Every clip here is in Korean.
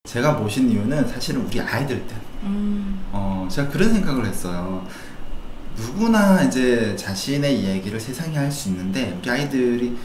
제가 모신 이유는 사실은 우리 아이들 때문에 제가 그런 생각을 했어요. 누구나 이제 자신의 이야기를 세상에 할 수 있는데 우리 아이들이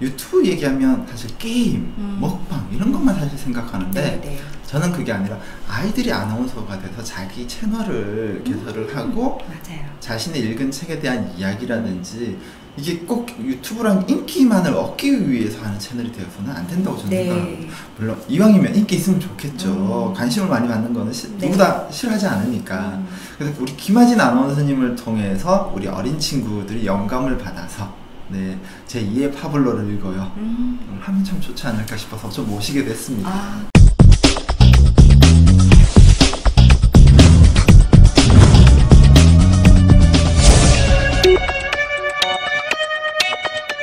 유튜브 얘기하면 사실 게임, 먹방 이런 것만 사실 생각하는데 네네. 저는 그게 아니라 아이들이 아나운서가 돼서 자기 채널을 개설을 하고 맞아요. 자신의 읽은 책에 대한 이야기라든지 이게 꼭 유튜브랑 인기만을 얻기 위해서 하는 채널이 되어서는 안 된다고 저는 네. 생각합니다. 물론 이왕이면 인기 있으면 좋겠죠. 관심을 많이 받는 거는 네. 누구나 싫어하지 않으니까. 그래서 우리 김하진 아나운서님을 통해서 우리 어린 친구들이 영감을 받아서 네, 제 2의 파블로를 읽어요. 하면 참 좋지 않을까 싶어서 좀 모시게 됐습니다.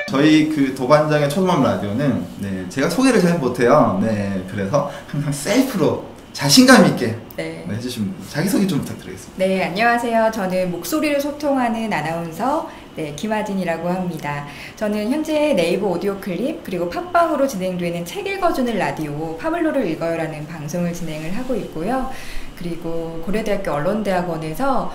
저희 그 도반장의 초등맘 라디오는 네, 제가 소개를 잘 못해요. 네, 그래서 항상 셀프로 자신감 있게 네. 해주시면 자기소개 좀 부탁드리겠습니다. 네, 안녕하세요. 저는 목소리로 소통하는 아나운서 김하진이라고 합니다. 저는 현재 네이버 오디오 클립 그리고 팟빵으로 진행되는 책 읽어주는 라디오 파블로를 읽어요라는 방송을 진행을 하고 있고요. 그리고 고려대학교 언론대학원에서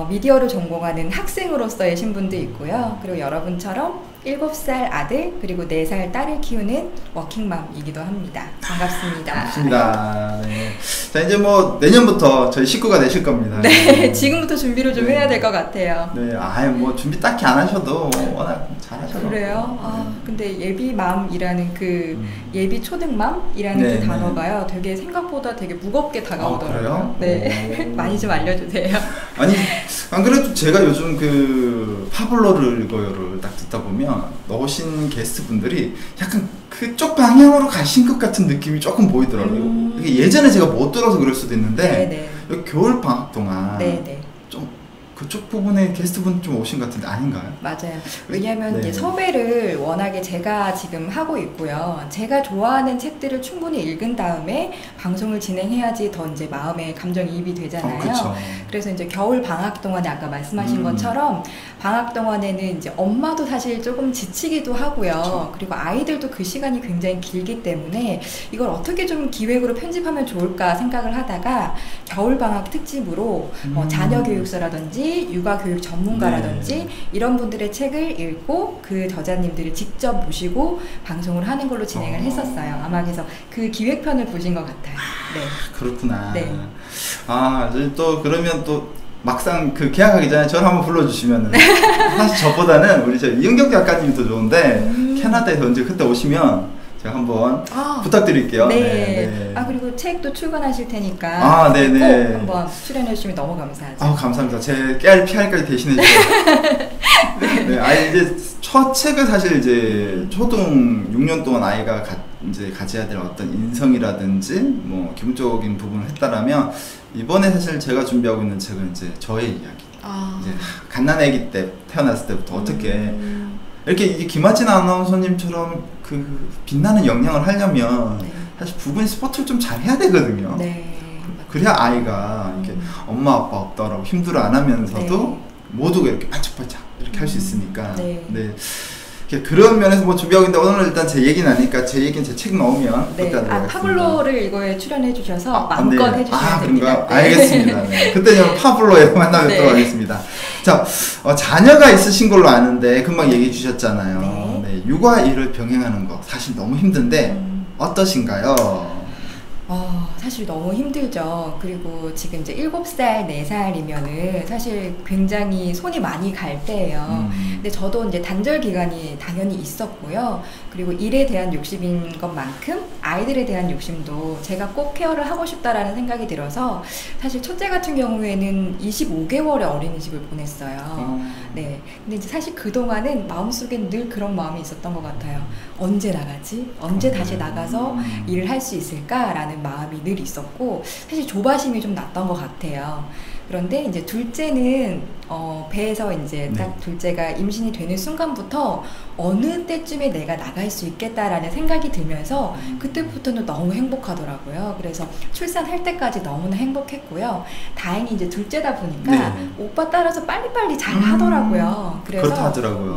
미디어를 전공하는 학생으로서의 신분도 있고요. 그리고 여러분처럼 7살 아들 그리고 4살 딸을 키우는 워킹맘이기도 합니다. 반갑습니다. 반갑습니다. 네. 자, 이제 뭐 내년부터 저희 식구가 되실 겁니다. 네, 지금부터 준비를 좀 네. 해야 될 것 같아요. 네, 아예 뭐 준비 딱히 안 하셔도 워낙 잘하셔서. 그래요? 근데 예비맘이라는 그 예비 초등맘이라는 네, 그 단어가요. 되게 생각보다 되게 무겁게 다가오더라고요. 그래요? 네, 많이 좀 알려주세요. 아니, 안 그래도 제가 요즘 그 파블로를 읽어요를 딱 듣다 보면 넣으신 게스트 분들이 약간 그쪽 방향으로 가신 것 같은 느낌이 조금 보이더라고요. 이게 예전에 제가 못 들어서 그럴 수도 있는데 여기 겨울 방학 동안 좀 그쪽 부분에 게스트분 좀 오신 것 같은데 아닌가요? 맞아요. 왜냐하면 이제 섭외를 워낙에 제가 지금 하고 있고요. 제가 좋아하는 책들을 충분히 읽은 다음에 방송을 진행해야지 더 이제 마음에 감정이입이 되잖아요. 그래서 이제 겨울 방학 동안에 아까 말씀하신 것처럼 방학 동안에는 이제 엄마도 사실 조금 지치기도 하고요. 그리고 아이들도 그 시간이 굉장히 길기 때문에 이걸 어떻게 좀 기획으로 편집하면 좋을까 생각을 하다가 겨울 방학 특집으로 자녀 교육서라든지 육아교육 전문가라든지 이런 분들의 책을 읽고 그 저자님들을 직접 모시고 방송을 하는 걸로 진행을 했었어요. 아마 그래서 그 기획편을 보신 것 같아요. 네. 그렇구나. 아, 또 그러면 또 막상 그 계약하기 전에 저를 한번 불러주시면은 사실 저보다는 우리 저 이은경 작가님이 더 좋은데 캐나다에서 언제 그때 오시면 제가 한번 부탁드릴게요. 네. 그리고 책도 출간하실 테니까 꼭 한번 출연해 주시면 너무 감사하죠. 감사합니다. 제 깨알 피알까지 대신해 주세요. 네. 이제 첫 책을 사실 이제 초등 6년 동안 아이가 이제 가져야 될 어떤 인성이라든지 뭐 기본적인 부분을 했다라면 이번에 사실 제가 준비하고 있는 책은 이제 저의 이야기. 이제 갓난아기 때 태어났을 때부터 어떻게 이렇게 이제 김하진 아나운서님처럼 그 빛나는 역량을 하려면 사실 부분 스포츠를 좀 잘 해야 되거든요. 그래야 아이가 이렇게 엄마 아빠 없다라고 힘들어 안 하면서도 모두가 이렇게 반짝반짝 이렇게 할 수 있으니까. 그런 면에서 뭐 준비하고 있는데 오늘 일단 제 얘기는 아니니까 제 얘기는 제 책 나오면 그때 하도록 하겠습니다. 파블로를 이거에 출연해 주셔서 마음껏 해주시면 됩니다. 알겠습니다. 그때는 파블로에 만나뵙도록 하겠습니다. 자, 자녀가 있으신 걸로 아는데 금방 얘기해 주셨잖아요. 육아 일을 병행하는 거 사실 너무 힘든데 어떠신가요? 사실 너무 힘들죠. 그리고 지금 이제 7살, 4살이면은 사실 굉장히 손이 많이 갈 때예요. 근데 저도 이제 단절 기간이 당연히 있었고요. 그리고 일에 대한 욕심인 것만큼 아이들에 대한 욕심도 제가 꼭 케어를 하고 싶다라는 생각이 들어서 사실 첫째 같은 경우에는 25개월의 어린이집을 보냈어요. 근데 이제 사실 그동안은 마음속엔 늘 그런 마음이 있었던 것 같아요. 언제 나가지? 언제 다시 나가서 일을 할 수 있을까라는 마음이 늘 있었고 사실 조바심이 좀 났던 것 같아요. 그런데 이제 둘째는 배에서 이제 딱 둘째가 임신이 되는 순간부터 어느 때쯤에 내가 나갈 수 있겠다라는 생각이 들면서 그때부터는 너무 행복하더라고요. 그래서 출산할 때까지 너무나 행복했고요. 다행히 이제 둘째다 보니까 오빠 따라서 빨리빨리 잘 하더라고요. 그래서 그렇다 하더라고요.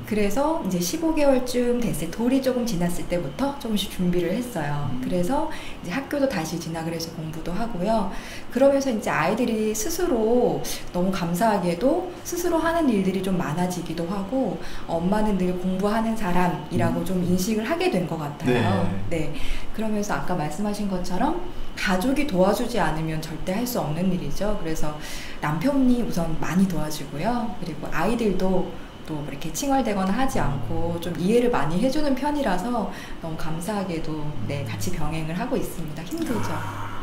그래서 이제 15개월쯤 됐을 돌이 조금 지났을 때부터 조금씩 준비를 했어요. 그래서 이제 학교도 다시 진학을 해서 공부도 하고요. 그러면서 이제 아이들이 스스로 너무 감사하게도 스스로 하는 일들이 좀 많아지기도 하고 엄마는 늘 공부하는 사람이라고 좀 인식을 하게 된 것 같아요. 네. 그러면서 아까 말씀하신 것처럼 가족이 도와주지 않으면 절대 할 수 없는 일이죠. 그래서 남편이 우선 많이 도와주고요. 그리고 아이들도 또 이렇게 칭얼대거나 하지 않고 좀 이해를 많이 해주는 편이라서 너무 감사하게도 네, 같이 병행을 하고 있습니다. 힘들죠.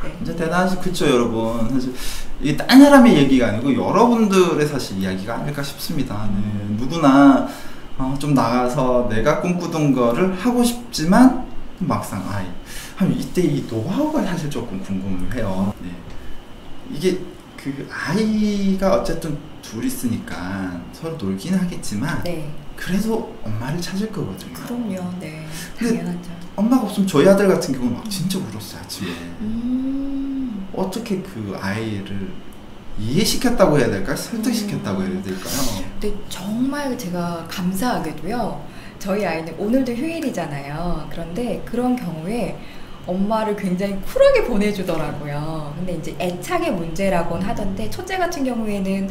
네. 진짜 대단하시, 그쵸, 여러분. 사실 이게 딴 사람의 얘기가 아니고 여러분들의 사실 이야기가 아닐까 싶습니다. 네. 누구나 좀 나가서 내가 꿈꾸던 거를 하고 싶지만 막상 이때 이 노하우가 사실 조금 궁금해요. 네. 이게 그 아이가 어쨌든 둘 있으니까 서로 놀긴 하겠지만 네. 그래도 엄마를 찾을 거거든요. 그럼요. 네. 당연하죠. 엄마가 없으면 저희 아들 같은 경우는 막 진짜 울었어요, 아침에. 어떻게 그 아이를 이해시켰다고 해야 될까요? 설득시켰다고 해야 될까요? 근데 정말 제가 감사하게도요. 저희 아이는 오늘도 휴일이잖아요. 그런데 그런 경우에 엄마를 굉장히 쿨하게 보내주더라고요. 근데 이제 애착의 문제라고는 하던데 첫째 같은 경우에는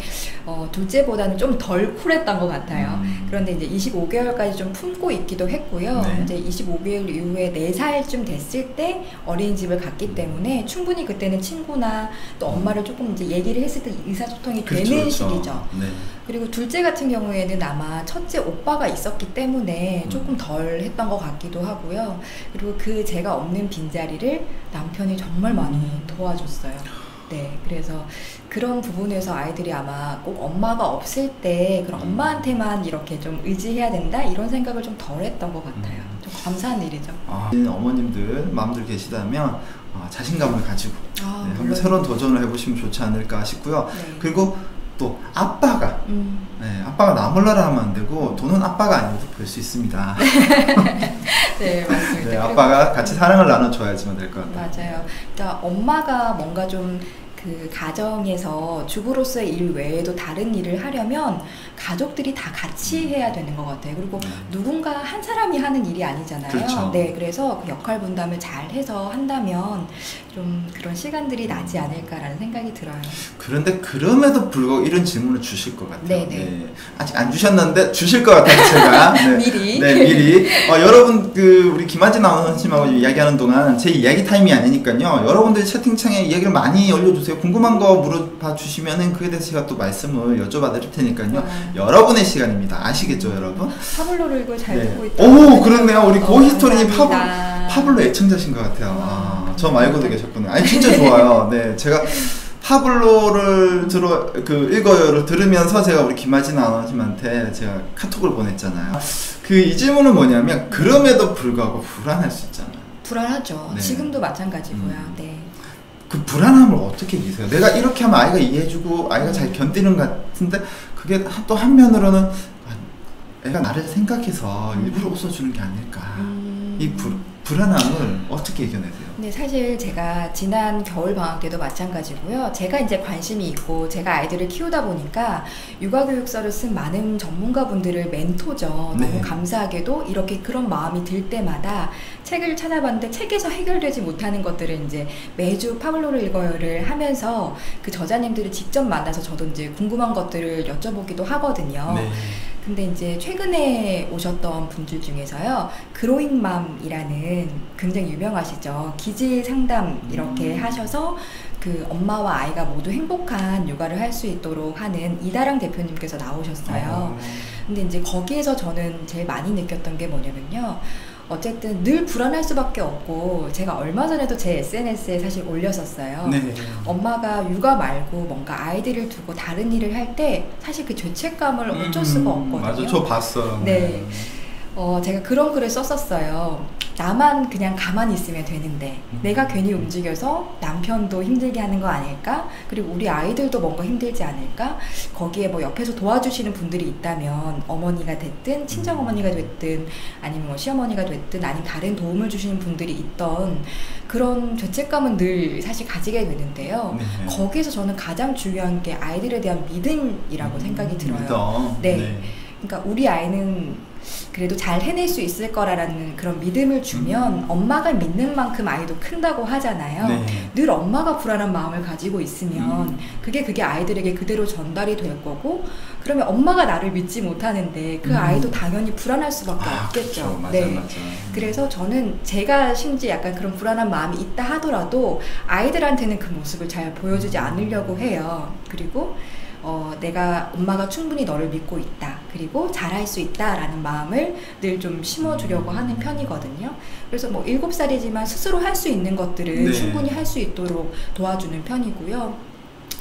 둘째보다는 좀 덜 쿨했던 것 같아요. 그런데 이제 25개월까지 좀 품고 있기도 했고요. 네. 이제 25개월 이후에 4살쯤 됐을 때 어린이집을 갔기 때문에 충분히 그때는 친구나 또 엄마를 조금 이제 얘기를 했을 때 의사소통이 되는 시기죠. 네. 그리고 둘째 같은 경우에는 아마 첫째 오빠가 있었기 때문에 조금 덜 했던 것 같기도 하고요. 그리고 그 제가 없는 빈자리를 남편이 정말 많이 도와줬어요. 네, 그래서 그런 부분에서 아이들이 아마 꼭 엄마가 없을 때 그런 엄마한테만 이렇게 좀 의지해야 된다 이런 생각을 좀 덜 했던 것 같아요. 좀 감사한 일이죠. 어머님들 마음들 계시다면 자신감을 가지고 한번 새로운 도전을 해보시면 좋지 않을까 싶고요. 네. 그리고 또 아빠가 아빠가 나 몰라라 하면 안 되고 돈은 아빠가 아니어도 벌 수 있습니다. 네, 맞습니다. 네, 아빠가 같이 사랑을 나눠줘야지만 될 것 같아요. 맞아요. 그러니까 엄마가 뭔가 좀 그 가정에서 주부로서의 일 외에도 다른 일을 하려면 가족들이 다 같이 해야 되는 것 같아요. 그리고 누군가 한 사람이 하는 일이 아니잖아요. 그렇죠. 네, 그래서 그 역할 분담을 잘 해서 한다면 좀 그런 시간들이 나지 않을까라는 생각이 들어요. 그런데 그럼에도 불구하고 이런 질문을 주실 것 같아요. 네네. 네. 아직 안 주셨는데 주실 것 같아요, 제가. 네. 미리. 네, 미리. 여러분, 우리 김한진 아나운서님하고 이야기하는 동안 제 이야기 타임이 아니니까요. 여러분들 채팅창에 이야기를 많이 올려주세요. 궁금한 거 물어봐 주시면은 그에 대해서 제가 또 말씀을 여쭤봐 드릴 테니까요. 여러분의 시간입니다. 아시겠죠, 여러분? 파블로를 이걸 잘 듣고 있다. 오, 그렇네요. 우리 고히스토리님 감사합니다. 파블로 애청자신 것 같아요. 저 말고도 계셨군요. 아니, 진짜 좋아요. 네, 제가 파블로를 읽어요를 들으면서 제가 우리 김하진 아나운서님한테 제가 카톡을 보냈잖아요. 이 질문은 뭐냐면, 그럼에도 불구하고 불안할 수 있잖아요. 불안하죠. 네. 지금도 마찬가지고요. 네. 그 불안함을 어떻게 이기세요? 내가 이렇게 하면 아이가 이해해주고 아이가 잘 견디는 것 같은데 그게 또 한면으로는 애가 나를 생각해서 일부러 웃어주는 게 아닐까. 이 불안함을 어떻게 이겨내세요? 네, 사실 제가 지난 겨울 방학 때도 마찬가지고요. 제가 이제 관심이 있고 제가 아이들을 키우다 보니까 육아교육서를 쓴 많은 전문가분들을 멘토죠. 네. 너무 감사하게도 이렇게 그런 마음이 들 때마다 책을 찾아봤는데 책에서 해결되지 못하는 것들을 이제 매주 파블로를 읽어요를 하면서 그 저자님들을 직접 만나서 저도 이제 궁금한 것들을 여쭤보기도 하거든요. 네. 근데 이제 최근에 오셨던 분들 중에서요, 그로잉맘이라는 굉장히 유명하시죠. 기질 상담 이렇게 하셔서 그 엄마와 아이가 모두 행복한 육아를 할 수 있도록 하는 이다랑 대표님께서 나오셨어요. 근데 이제 거기에서 저는 제일 많이 느꼈던 게 뭐냐면요. 어쨌든 늘 불안할 수밖에 없고, 제가 얼마 전에도 제 SNS에 사실 올렸었어요. 네. 엄마가 육아 말고 뭔가 아이들을 두고 다른 일을 할 때 사실 그 죄책감을 어쩔 수가 없거든요. 맞아, 저 봤어요. 네. 제가 그런 글을 썼었어요. 나만 그냥 가만히 있으면 되는데 내가 괜히 움직여서 남편도 힘들게 하는 거 아닐까? 그리고 우리 아이들도 뭔가 힘들지 않을까? 거기에 뭐 옆에서 도와주시는 분들이 있다면 어머니가 됐든 친정어머니가 됐든 아니면 뭐 시어머니가 됐든 아니면 다른 도움을 주시는 분들이 있던 그런 죄책감은 늘 사실 가지게 되는데요. 네. 거기에서 저는 가장 중요한 게 아이들에 대한 믿음이라고 생각이 들어요. 믿어. 네. 네. 그러니까 우리 아이는 그래도 잘 해낼 수 있을 거라는 그런 믿음을 주면 엄마가 믿는 만큼 아이도 큰다고 하잖아요. 네. 늘 엄마가 불안한 마음을 가지고 있으면 그게 아이들에게 그대로 전달이 될 거고, 그러면 엄마가 나를 믿지 못하는데 그 아이도 당연히 불안할 수밖에 없겠죠. 그렇죠. 맞아, 네. 맞아. 그래서 저는 제가 심지어 약간 그런 불안한 마음이 있다 하더라도 아이들한테는 그 모습을 잘 보여주지 않으려고 해요. 그리고 내가 엄마가 충분히 너를 믿고 있다, 그리고 잘할 수 있다라는 마음을 늘 좀 심어주려고 하는 편이거든요. 그래서 뭐 7살이지만 스스로 할 수 있는 것들은 네. 충분히 할 수 있도록 도와주는 편이고요.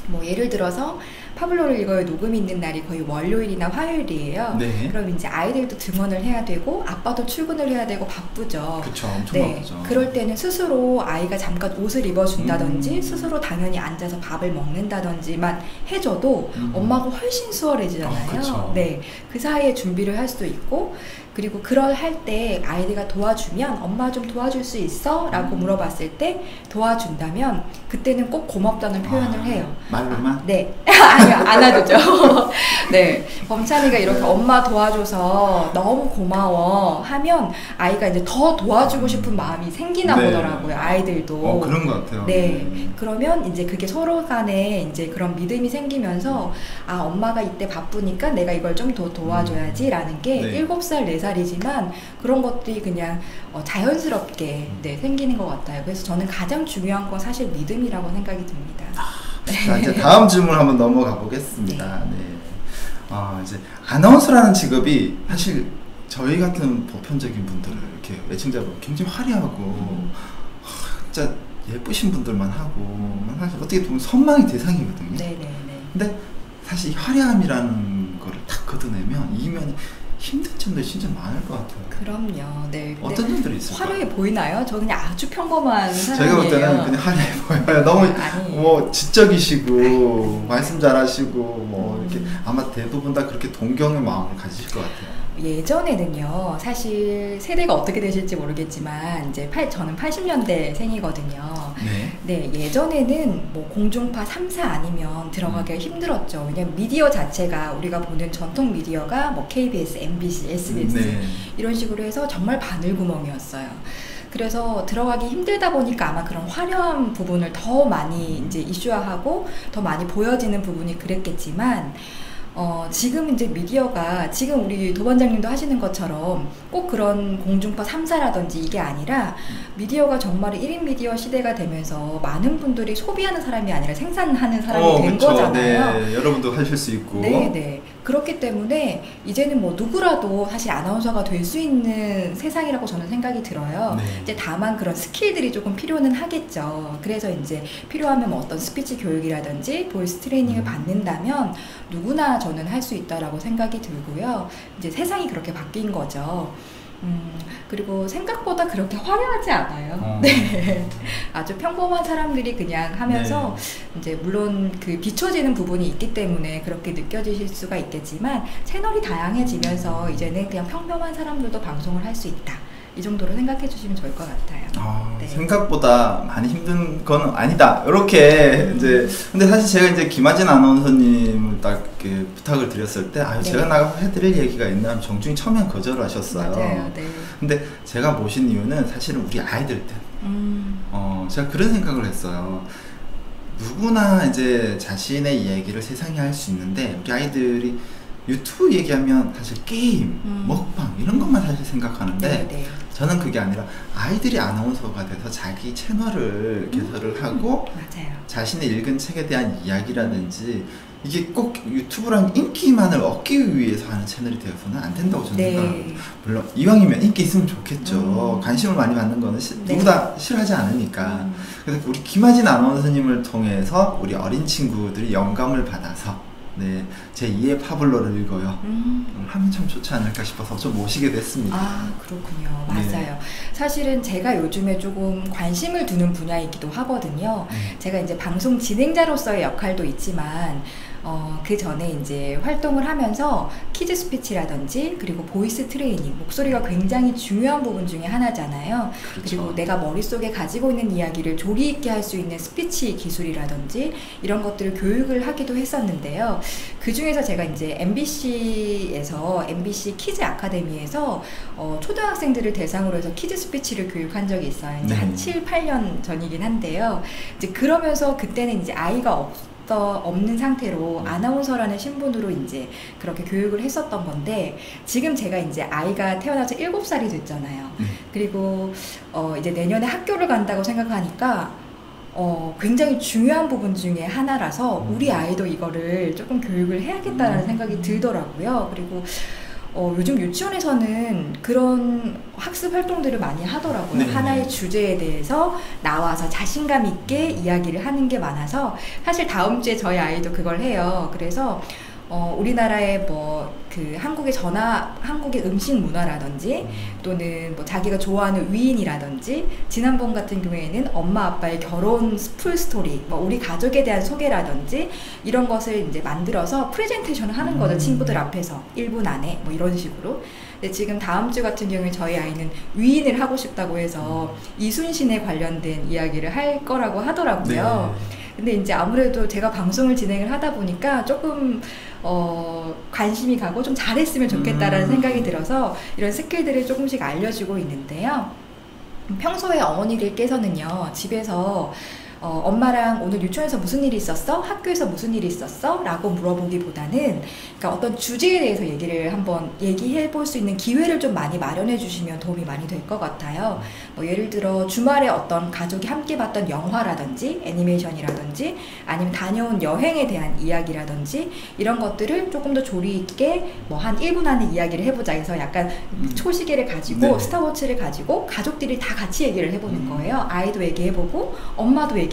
뭐 예를 들어서 파블로를 읽어요 녹음이 있는 날이 거의 월요일이나 화요일이에요. 네. 그럼 이제 아이들도 등원을 해야 되고 아빠도 출근을 해야 되고 바쁘죠. 그쵸, 엄청 네. 바쁘죠. 그럴 때는 스스로 아이가 잠깐 옷을 입어준다든지 스스로 당연히 앉아서 밥을 먹는다든지만 해줘도 엄마가 훨씬 수월해지잖아요. 그쵸. 네. 그 사이에 준비를 할 수도 있고, 그리고 그럴 할 때 아이들가 도와주면 엄마 좀 도와줄 수 있어? 라고 물어봤을 때 도와준다면 그때는 꼭 고맙다는 표현을 해요. 말로만? 네. 아니요, 안아주죠. 네. 범찬이가 이렇게 엄마 도와줘서 너무 고마워 하면 아이가 이제 더 도와주고 싶은 마음이 생기나 네. 보더라고요, 아이들도. 그런 것 같아요. 네. 그러면 이제 그게 서로 간에 이제 그런 믿음이 생기면서, 아, 엄마가 이때 바쁘니까 내가 이걸 좀 더 도와줘야지라는 게 네. 7살, 4살이지만 그런 것들이 그냥 자연스럽게 생기는 것 같아요. 그래서 저는 가장 중요한 건 사실 믿음이라고 생각이 듭니다. 자, 이제 다음 질문 한번 넘어가 보겠습니다. 네. 이제 아나운서라는 직업이 사실 저희 같은 보편적인 분들을 이렇게 애청자분 굉장히 화려하고 진짜 예쁘신 분들만 하고 사실 어떻게 보면 선망의 대상이거든요. 네네네. 근데 사실 이 화려함이라는 거를 딱 걷어내면 이면에 힘든 점들이 진짜 많을 것 같아요. 그럼요. 네. 어떤 점들이 있을까요? 화려해 보이나요? 저 그냥 아주 평범한 사람이에요. 제가 볼 때는 그냥 화려해 보여요. 너무 아니. 뭐 지적이시고 말씀 잘하시고 뭐 이렇게 아마 대부분 다 그렇게 동경의 마음을 가지실 것 같아요. 예전에는요, 사실 세대가 어떻게 되실지 모르겠지만 이제 저는 80년대 생이거든요. 네. 네, 예전에는 뭐 공중파 3사 아니면 들어가기가 힘들었죠. 왜냐면 미디어 자체가 우리가 보는 전통 미디어가 뭐 KBS, MBC, SBS 네. 이런 식으로 해서 정말 바늘구멍이었어요. 그래서 들어가기 힘들다 보니까 아마 그런 화려한 부분을 더 많이 이제 이슈화하고 더 많이 보여지는 부분이 그랬겠지만, 지금 이제 미디어가 지금 우리 도반장님도 하시는 것처럼 꼭 그런 공중파 3사라든지 이게 아니라 미디어가 정말 1인 미디어 시대가 되면서 많은 분들이 소비하는 사람이 아니라 생산하는 사람이 된 그쵸. 거잖아요. 네. 여러분도 하실 수 있고. 네네. 그렇기 때문에 이제는 뭐 누구라도 사실 아나운서가 될 수 있는 세상이라고 저는 생각이 들어요. 네. 이제 다만 그런 스킬들이 조금 필요는 하겠죠. 그래서 이제 필요하면 뭐 어떤 스피치 교육이라든지 보이스 트레이닝을 받는다면 누구나 저는 할 수 있다라고 생각이 들고요. 이제 세상이 그렇게 바뀐 거죠. 그리고 생각보다 그렇게 화려하지 않아요. 네. 아주 평범한 사람들이 그냥 하면서 이제 물론 그 비춰지는 부분이 있기 때문에 그렇게 느껴지실 수가 있겠지만 채널이 다양해지면서 이제는 그냥 평범한 사람들도 방송을 할 수 있다. 이 정도로 생각해 주시면 좋을 것 같아요. 네. 생각보다 많이 힘든 건 아니다. 이렇게 이제 근데 사실 제가 이제 김하진 아나운서님을 딱 이렇게 부탁을 드렸을 때 제가 나가 해드릴 얘기가 있나 정중히 처음엔 거절하셨어요. 맞아요. 네. 근데 제가 모신 이유는 사실은 우리 아이들 때 제가 그런 생각을 했어요. 누구나 이제 자신의 이야기를 세상에 할 수 있는데 우리 아이들이 유튜브 얘기하면 사실 게임, 먹방 이런 것만 사실 생각하는데 저는 그게 아니라 아이들이 아나운서가 돼서 자기 채널을 개설을 하고 맞아요. 자신의 읽은 책에 대한 이야기라든지 이게 꼭 유튜브랑 인기만을 얻기 위해서 하는 채널이 되어서는 안 된다고 저는 생각합니다. 물론 이왕이면 인기 있으면 좋겠죠. 관심을 많이 받는 거는 누구나 싫어하지 않으니까. 그래서 우리 김하진 아나운서님을 통해서 우리 어린 친구들이 영감을 받아서 제 2의 파블로를 읽어요. 하면 참 좋지 않을까 싶어서 좀 모시게 됐습니다. 아, 그렇군요. 맞아요. 사실은 제가 요즘에 조금 관심을 두는 분야이기도 하거든요. 제가 이제 방송 진행자로서의 역할도 있지만 그 전에 이제 활동을 하면서 키즈 스피치라든지 그리고 보이스 트레이닝, 목소리가 굉장히 중요한 부분 중에 하나잖아요. 그렇죠. 그리고 내가 머릿속에 가지고 있는 이야기를 조리 있게 할 수 있는 스피치 기술이라든지 이런 것들을 교육을 하기도 했었는데요. 그 중에서 제가 이제 MBC에서 MBC 키즈 아카데미에서 초등학생들을 대상으로 해서 키즈 스피치를 교육한 적이 있어요. 이제 한 7, 8년 전이긴 한데요. 이제 그러면서 그때는 이제 아이가 없는 상태로 아나운서라는 신분으로 이제 그렇게 교육을 했었던 건데, 지금 제가 이제 아이가 태어나서 7살이 됐잖아요. 그리고 이제 내년에 학교를 간다고 생각하니까 굉장히 중요한 부분 중에 하나라서 우리 아이도 이거를 조금 교육을 해야겠다라는 생각이 들더라고요. 그리고 요즘 유치원에서는 그런 학습 활동들을 많이 하더라고요. 네. 하나의 주제에 대해서 나와서 자신감 있게 이야기를 하는 게 많아서, 사실 다음 주에 저희 아이도 그걸 해요. 그래서 우리나라의 한국의 음식 문화라든지 또는 뭐 자기가 좋아하는 위인이라든지, 지난번 같은 경우에는 엄마 아빠의 결혼 풀 스토리, 뭐 우리 가족에 대한 소개라든지 이런 것을 이제 만들어서 프레젠테이션을 하는 거죠. 친구들 앞에서 1분 안에 뭐 이런 식으로. 근데 지금 다음 주 같은 경우에 저희 아이는 위인을 하고 싶다고 해서 이순신에 관련된 이야기를 할 거라고 하더라고요. 네. 근데 이제 아무래도 제가 방송을 진행을 하다 보니까 조금 관심이 가고 좀 잘했으면 좋겠다라는 생각이 들어서 이런 스킬들을 조금씩 알려주고 있는데요. 평소에 어머니들께서는요, 집에서 엄마랑 오늘 유치원에서 무슨 일이 있었어? 학교에서 무슨 일이 있었어? 라고 물어보기보다는, 그러니까 어떤 주제에 대해서 얘기를 한번 얘기해 볼 수 있는 기회를 좀 많이 마련해 주시면 도움이 많이 될 것 같아요. 뭐 예를 들어 주말에 어떤 가족이 함께 봤던 영화라든지 애니메이션이라든지 아니면 다녀온 여행에 대한 이야기라든지 이런 것들을 조금 더 조리 있게 뭐 한 1분 안에 이야기를 해보자 해서 약간 초시계를 가지고 스탑워치를 가지고 가족들이 다 같이 얘기를 해보는 거예요. 아이도 얘기해보고 엄마도 얘기해보고.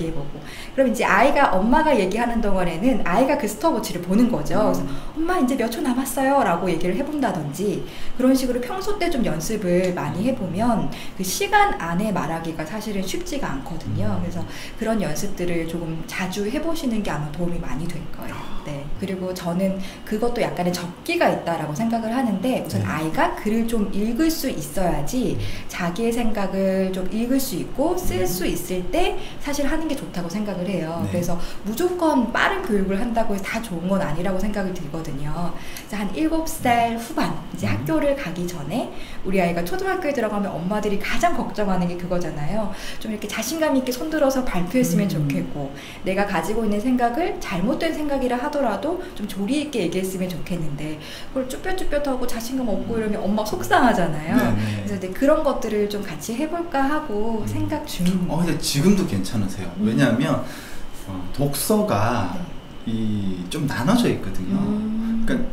그럼 이제 아이가 엄마가 얘기하는 동안에는 아이가 그 스톱워치를 보는 거죠. 그래서 엄마 이제 몇 초 남았어요 라고 얘기를 해본다든지, 그런 식으로 평소 때 좀 연습을 많이 해보면 그 시간 안에 말하기가 사실은 쉽지가 않거든요. 그래서 그런 연습들을 조금 자주 해보시는 게 아마 도움이 많이 될 거예요. 네. 그리고 저는 그것도 약간의 적기가 있다라고 생각을 하는데, 우선 아이가 글을 좀 읽을 수 있어야지 자기의 생각을 좀 읽을 수 있고 쓸 수 있을 때 사실 하는 게 좋다고 생각을 해요. 그래서 무조건 빠른 교육을 한다고 해서 다 좋은 건 아니라고 생각이 들거든요. 그래서 한 7살 후반, 이제 학교를 가기 전에, 우리 아이가 초등학교에 들어가면 엄마들이 가장 걱정하는 게 그거잖아요. 좀 이렇게 자신감 있게 손들어서 발표했으면 좋겠고, 내가 가지고 있는 생각을 잘못된 생각이라 하더라도 좀 조리 있게 얘기했으면 좋겠는데, 그걸 쭈뼛쭈뼛하고 자신감 없고 이러면 엄마 속상하잖아요. 그래서 이제 그런 것들을 좀 같이 해볼까 하고 생각 중입니다. 근데 지금도 괜찮으세요. 왜냐하면 독서가 좀 나눠져 있거든요. 그러니까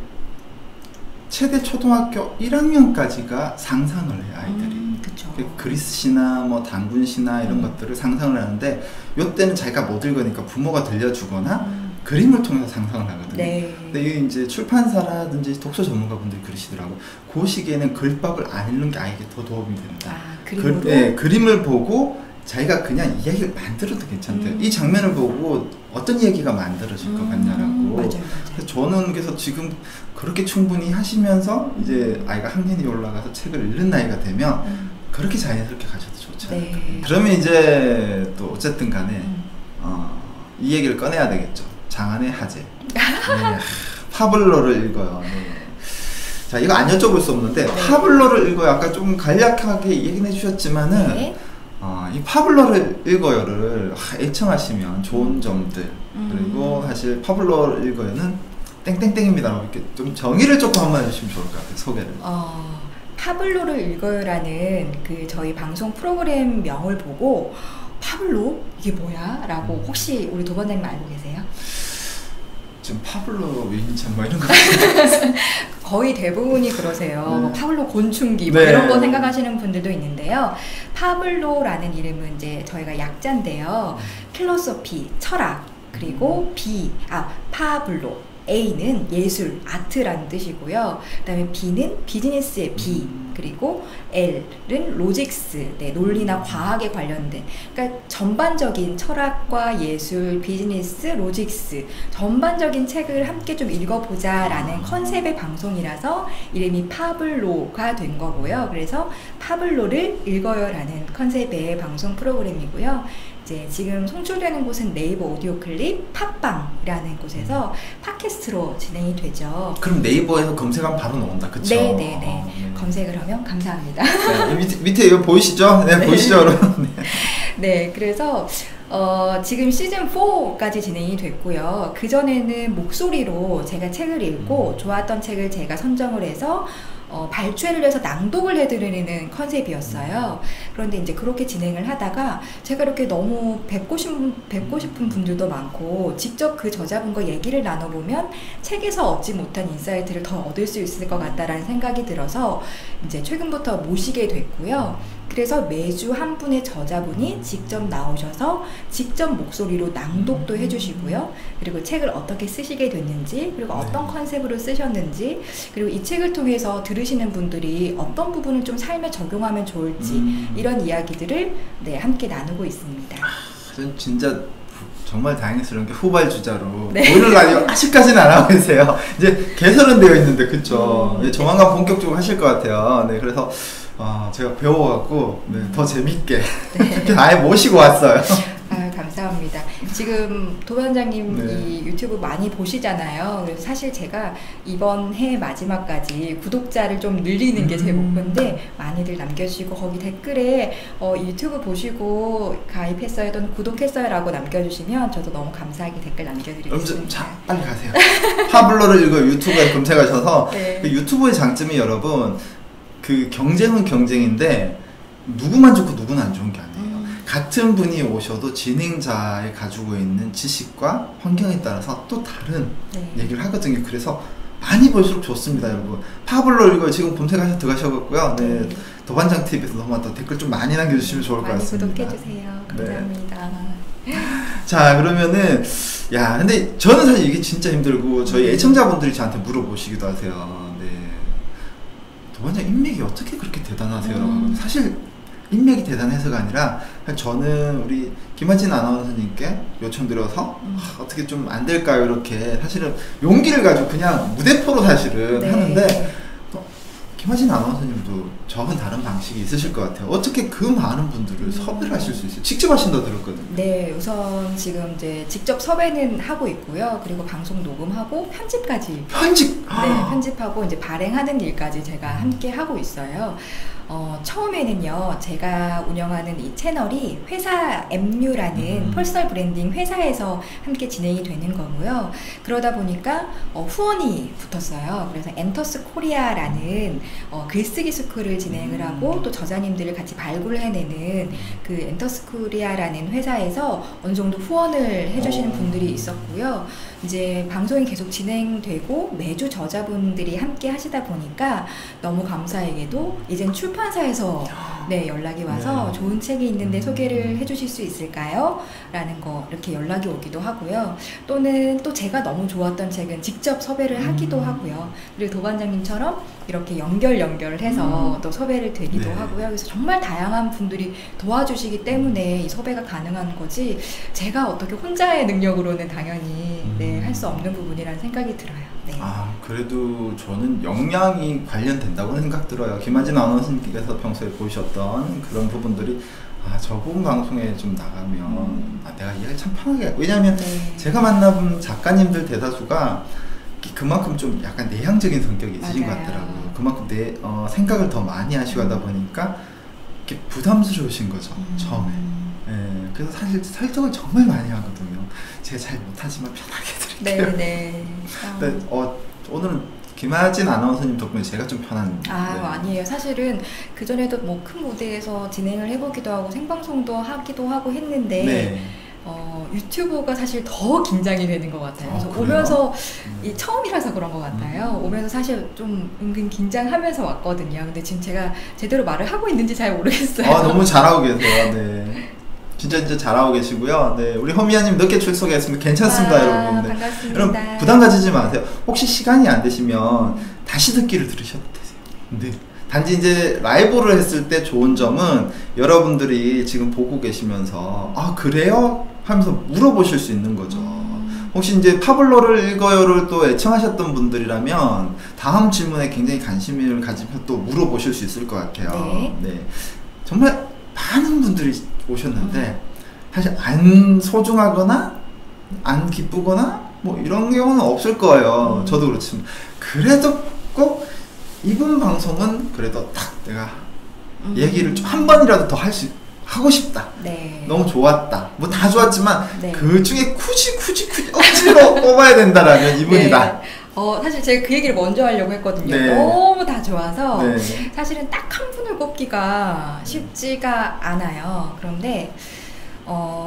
최대 초등학교 1학년까지가 상상을 해요, 아이들이. 그쵸. 그리스 신화, 뭐 단군 신화 이런 것들을 상상을 하는데, 요때는 자기가 못 읽으니까 부모가 들려주거나 그림을 통해서 상상을 하거든요. 근데 이게 이제 출판사라든지 독서 전문가분들이 그러시더라고. 그 시기에는 글밥을 안 읽는 게 아이에게 더 도움이 된다. 그림으로? 그림을 보고 자기가 그냥 이야기를 만들어도 괜찮대요. 이 장면을 보고 어떤 이야기가 만들어질 것 같냐라고. 맞아요. 그래서 저는 그래서 지금 그렇게 충분히 하시면서 이제 아이가 학년이 올라가서 책을 읽는 나이가 되면 그렇게 자연스럽게 가셔도 좋지 않을까. 그러면 이제 또 어쨌든 간에 이 얘기를 꺼내야 되겠죠. 장안의 화제. 파블로를 읽어요. 자, 이거 안 여쭤볼 수 없는데 파블로를 읽어요. 아까 좀 간략하게 얘기해 주셨지만은 이 파블로를 읽어요를 애청하시면 좋은 점들, 그리고 사실 파블로를 읽어요는 땡땡땡입니다. 이렇게 좀 정의를 조금 한번 해주시면 좋을 것 같아요. 소개를. 파블로를 읽어요라는 그 저희 방송 프로그램 명을 보고 파블로? 이게 뭐야? 라고 혹시 우리 도반장님 알고 계세요? 지금 파블로 윈천 뭐 이런 거 거의 대부분이 그러세요. 뭐 파블로 곤충기 뭐 이런 거 생각하시는 분들도 있는데요. 파블로라는 이름은 이제 저희가 약자인데요. 필로소피, 철학, 그리고 파블로, A는 예술, 아트라는 뜻이고요. 그다음에 B는 비즈니스의 B, 그리고 L은 로직스, 네, 논리나 과학에 관련된, 그러니까 전반적인 철학과 예술, 비즈니스, 로직스, 전반적인 책을 함께 좀 읽어보자라는 컨셉의 방송이라서 이름이 파블로가 된 거고요. 그래서 파블로를 읽어요라는 컨셉의 방송 프로그램이고요. 이제 지금 송출되는 곳은 네이버 오디오 클립, 팟빵이라는 곳에서 팟캐스트로 진행이 되죠. 그럼 네이버에서 검색하면 바로 나온다, 그쵸? 네네네. 네. 검색을 하면 감사합니다. 네, 밑에 이거 보이시죠? 네, 네. 보이시죠, 여러분? 네. 네, 그래서 지금 시즌 4까지 진행이 됐고요. 그전에는 목소리로 제가 책을 읽고 좋았던 책을 제가 선정을 해서 발췌를 해서 낭독을 해드리는 컨셉이었어요. 그런데 이제 그렇게 진행을 하다가 제가 이렇게 너무 뵙고 싶은 분들도 많고 직접 그 저자분과 얘기를 나눠보면 책에서 얻지 못한 인사이트를 더 얻을 수 있을 것 같다라는 생각이 들어서 이제 최근부터 모시게 됐고요. 그래서 매주 한 분의 저자분이 직접 나오셔서 직접 목소리로 낭독도 해주시고요. 그리고 책을 어떻게 쓰시게 됐는지, 그리고 어떤 컨셉으로 쓰셨는지, 그리고 이 책을 통해서 들으시는 분들이 어떤 부분을 좀 삶에 적용하면 좋을지 이런 이야기들을 네, 함께 나누고 있습니다. 전 진짜 정말 다행스러운 게 후발주자로 네. 오늘 라디오 아직까지는 안 하고 계세요. 이제 개설은 되어 있는데 그쵸? 조만간 본격적으로 하실 것 같아요. 네, 그래서 제가 배워갖고 네, 더 재밌게 네. 아예 모시고 왔어요. 감사합니다. 지금 도반장님 네. 이 유튜브 많이 보시잖아요. 그래서 사실 제가 이번 해 마지막까지 구독자를 좀 늘리는 게 제 목표인데 많이들 남겨주시고 거기 댓글에 유튜브 보시고 가입했어요 또는 구독했어요 라고 남겨주시면 저도 너무 감사하게 댓글 남겨드리겠습니다. 자, 빨리 가세요. 파블로를 이거 유튜브에 검색하셔서 네. 그 유튜브의 장점이 여러분 그 경쟁은 경쟁인데 누구만 좋고 누구는 안 좋은 게 아니에요. 같은 분이 오셔도 진행자의 가지고 있는 지식과 환경에 따라서 또 다른 네. 얘기를 하거든요. 그래서 많이 볼수록 좋습니다, 여러분. 파블로 이거 지금 검색하셔서 들어가셔갖고요. 네, 도반장 TV에서 너무 더 댓글 좀 많이 남겨주시면 좋을 것 같습니다. 많이 구독해주세요. 감사합니다. 네. 자, 그러면은 근데 저는 사실 이게 진짜 힘들고 저희 애청자분들이 저한테 물어보시기도 하세요. 네, 도반장 인맥이 어떻게 그렇게 대단하세요라고 하거든요. 사실 인맥이 대단해서가 아니라 저는 우리 김하진 아나운서님께 요청드려서 어떻게 좀 안 될까요? 이렇게 사실은 용기를 가지고 그냥 무대포로 사실은 네. 하는데 김하진 아나운서님도 저는 다른 방식이 있으실 것 같아요. 어떻게 그 많은 분들을 섭외를 하실 수 있어요? 직접 하신다고 들었거든요. 네, 우선 지금 이제 직접 섭외는 하고 있고요. 그리고 방송 녹음하고 편집까지. 편집! 네, 편집하고 이제 발행하는 일까지 제가 함께 하고 있어요. 처음에는요, 제가 운영하는 이 채널이 회사 MU라는 퍼스널 브랜딩 회사에서 함께 진행이 되는 거고요. 그러다 보니까 후원이 붙었어요. 그래서 엔터스 코리아라는 글쓰기 스쿨을 진행을 하고 또 저자님들을 같이 발굴해내는 그 엔터스 코리아라는 회사에서 어느 정도 후원을 해주시는 분들이 있었고요. 이제 방송이 계속 진행되고 매주 저자분들이 함께 하시다 보니까 너무 감사하게도 이젠 출판사에서 네, 연락이 와서 네. 좋은 책이 있는데 소개를 해주실 수 있을까요? 라는 거 이렇게 연락이 오기도 하고요. 또는 또 제가 너무 좋았던 책은 직접 섭외를 하기도 하고요. 그리고 도반장님처럼 이렇게 연결을 해서 또 섭외를 되기도 네. 하고요. 그래서 정말 다양한 분들이 도와주시기 때문에 이 섭외가 가능한 거지 제가 어떻게 혼자의 능력으로는 당연히 네, 할 수 없는 부분이라는 생각이 들어요. 네. 그래도 저는 역량이 관련된다고 생각 들어요. 김하진 아나운서님께서 평소에 보셨던 그런 부분들이 저분 방송에 좀 나가면 내가 이해를 참 편하게, 왜냐하면 네. 제가 만나본 작가님들 대다수가 그만큼 좀 약간 내향적인 성격이 있으신 것 맞아요. 같더라고요. 그만큼 생각을 더 많이 하시고 하다 보니까 이렇게 부담스러우신 거죠, 처음에. 네, 그래서 사실 설정을 정말 많이 하거든요. 제가 잘 못하지만 편하게 드릴게요. 네. 근데 오늘은 김하진 아나운서님 덕분에 제가 좀 편한. 아니에요. 사실은 그전에도 뭐 큰 무대에서 진행을 해보기도 하고 생방송도 하기도 하고 했는데 네. 유튜브가 사실 더 긴장이 되는 것 같아요. 그래서 그래요? 오면서 이 처음이라서 그런 것 같아요. 오면서 사실 좀 은근 긴장하면서 왔거든요. 근데 지금 제가 제대로 말을 하고 있는지 잘 모르겠어요. 너무 잘하고 계세요. 네. 진짜 잘하고 계시고요. 네, 우리 허미야님 늦게 출석했습니다. 괜찮습니다, 여러분. 네. 반갑습니다. 여러분 부담 가지지 마세요. 혹시 시간이 안 되시면 다시 듣기를 들으셔도 되세요. 네. 단지 이제 라이브를 했을 때 좋은 점은 여러분들이 지금 보고 계시면서 아 그래요? 하면서 물어보실 수 있는 거죠. 혹시 이제 파블로를 읽어요를 또 애청하셨던 분들이라면 다음 질문에 굉장히 관심을 가지면 또 물어보실 수 있을 것 같아요. 네. 네. 정말 많은 분들이 오셨는데 사실 안 소중하거나 안 기쁘거나 뭐 이런 경우는 없을 거예요. 저도 그렇지만 그래도 꼭 이번 방송은 그래도 딱 내가 얘기를 좀 한 번이라도 더 하고 싶다. 네. 너무 좋았다. 뭐 다 좋았지만 네. 그 중에 굳이 억지로 뽑아야 된다라면 이분이다. 네. 사실 제가 그 얘기를 먼저 하려고 했거든요. 네. 너무 다 좋아서 네. 사실은 딱 한 분을 꼽기가 쉽지가 않아요. 그런데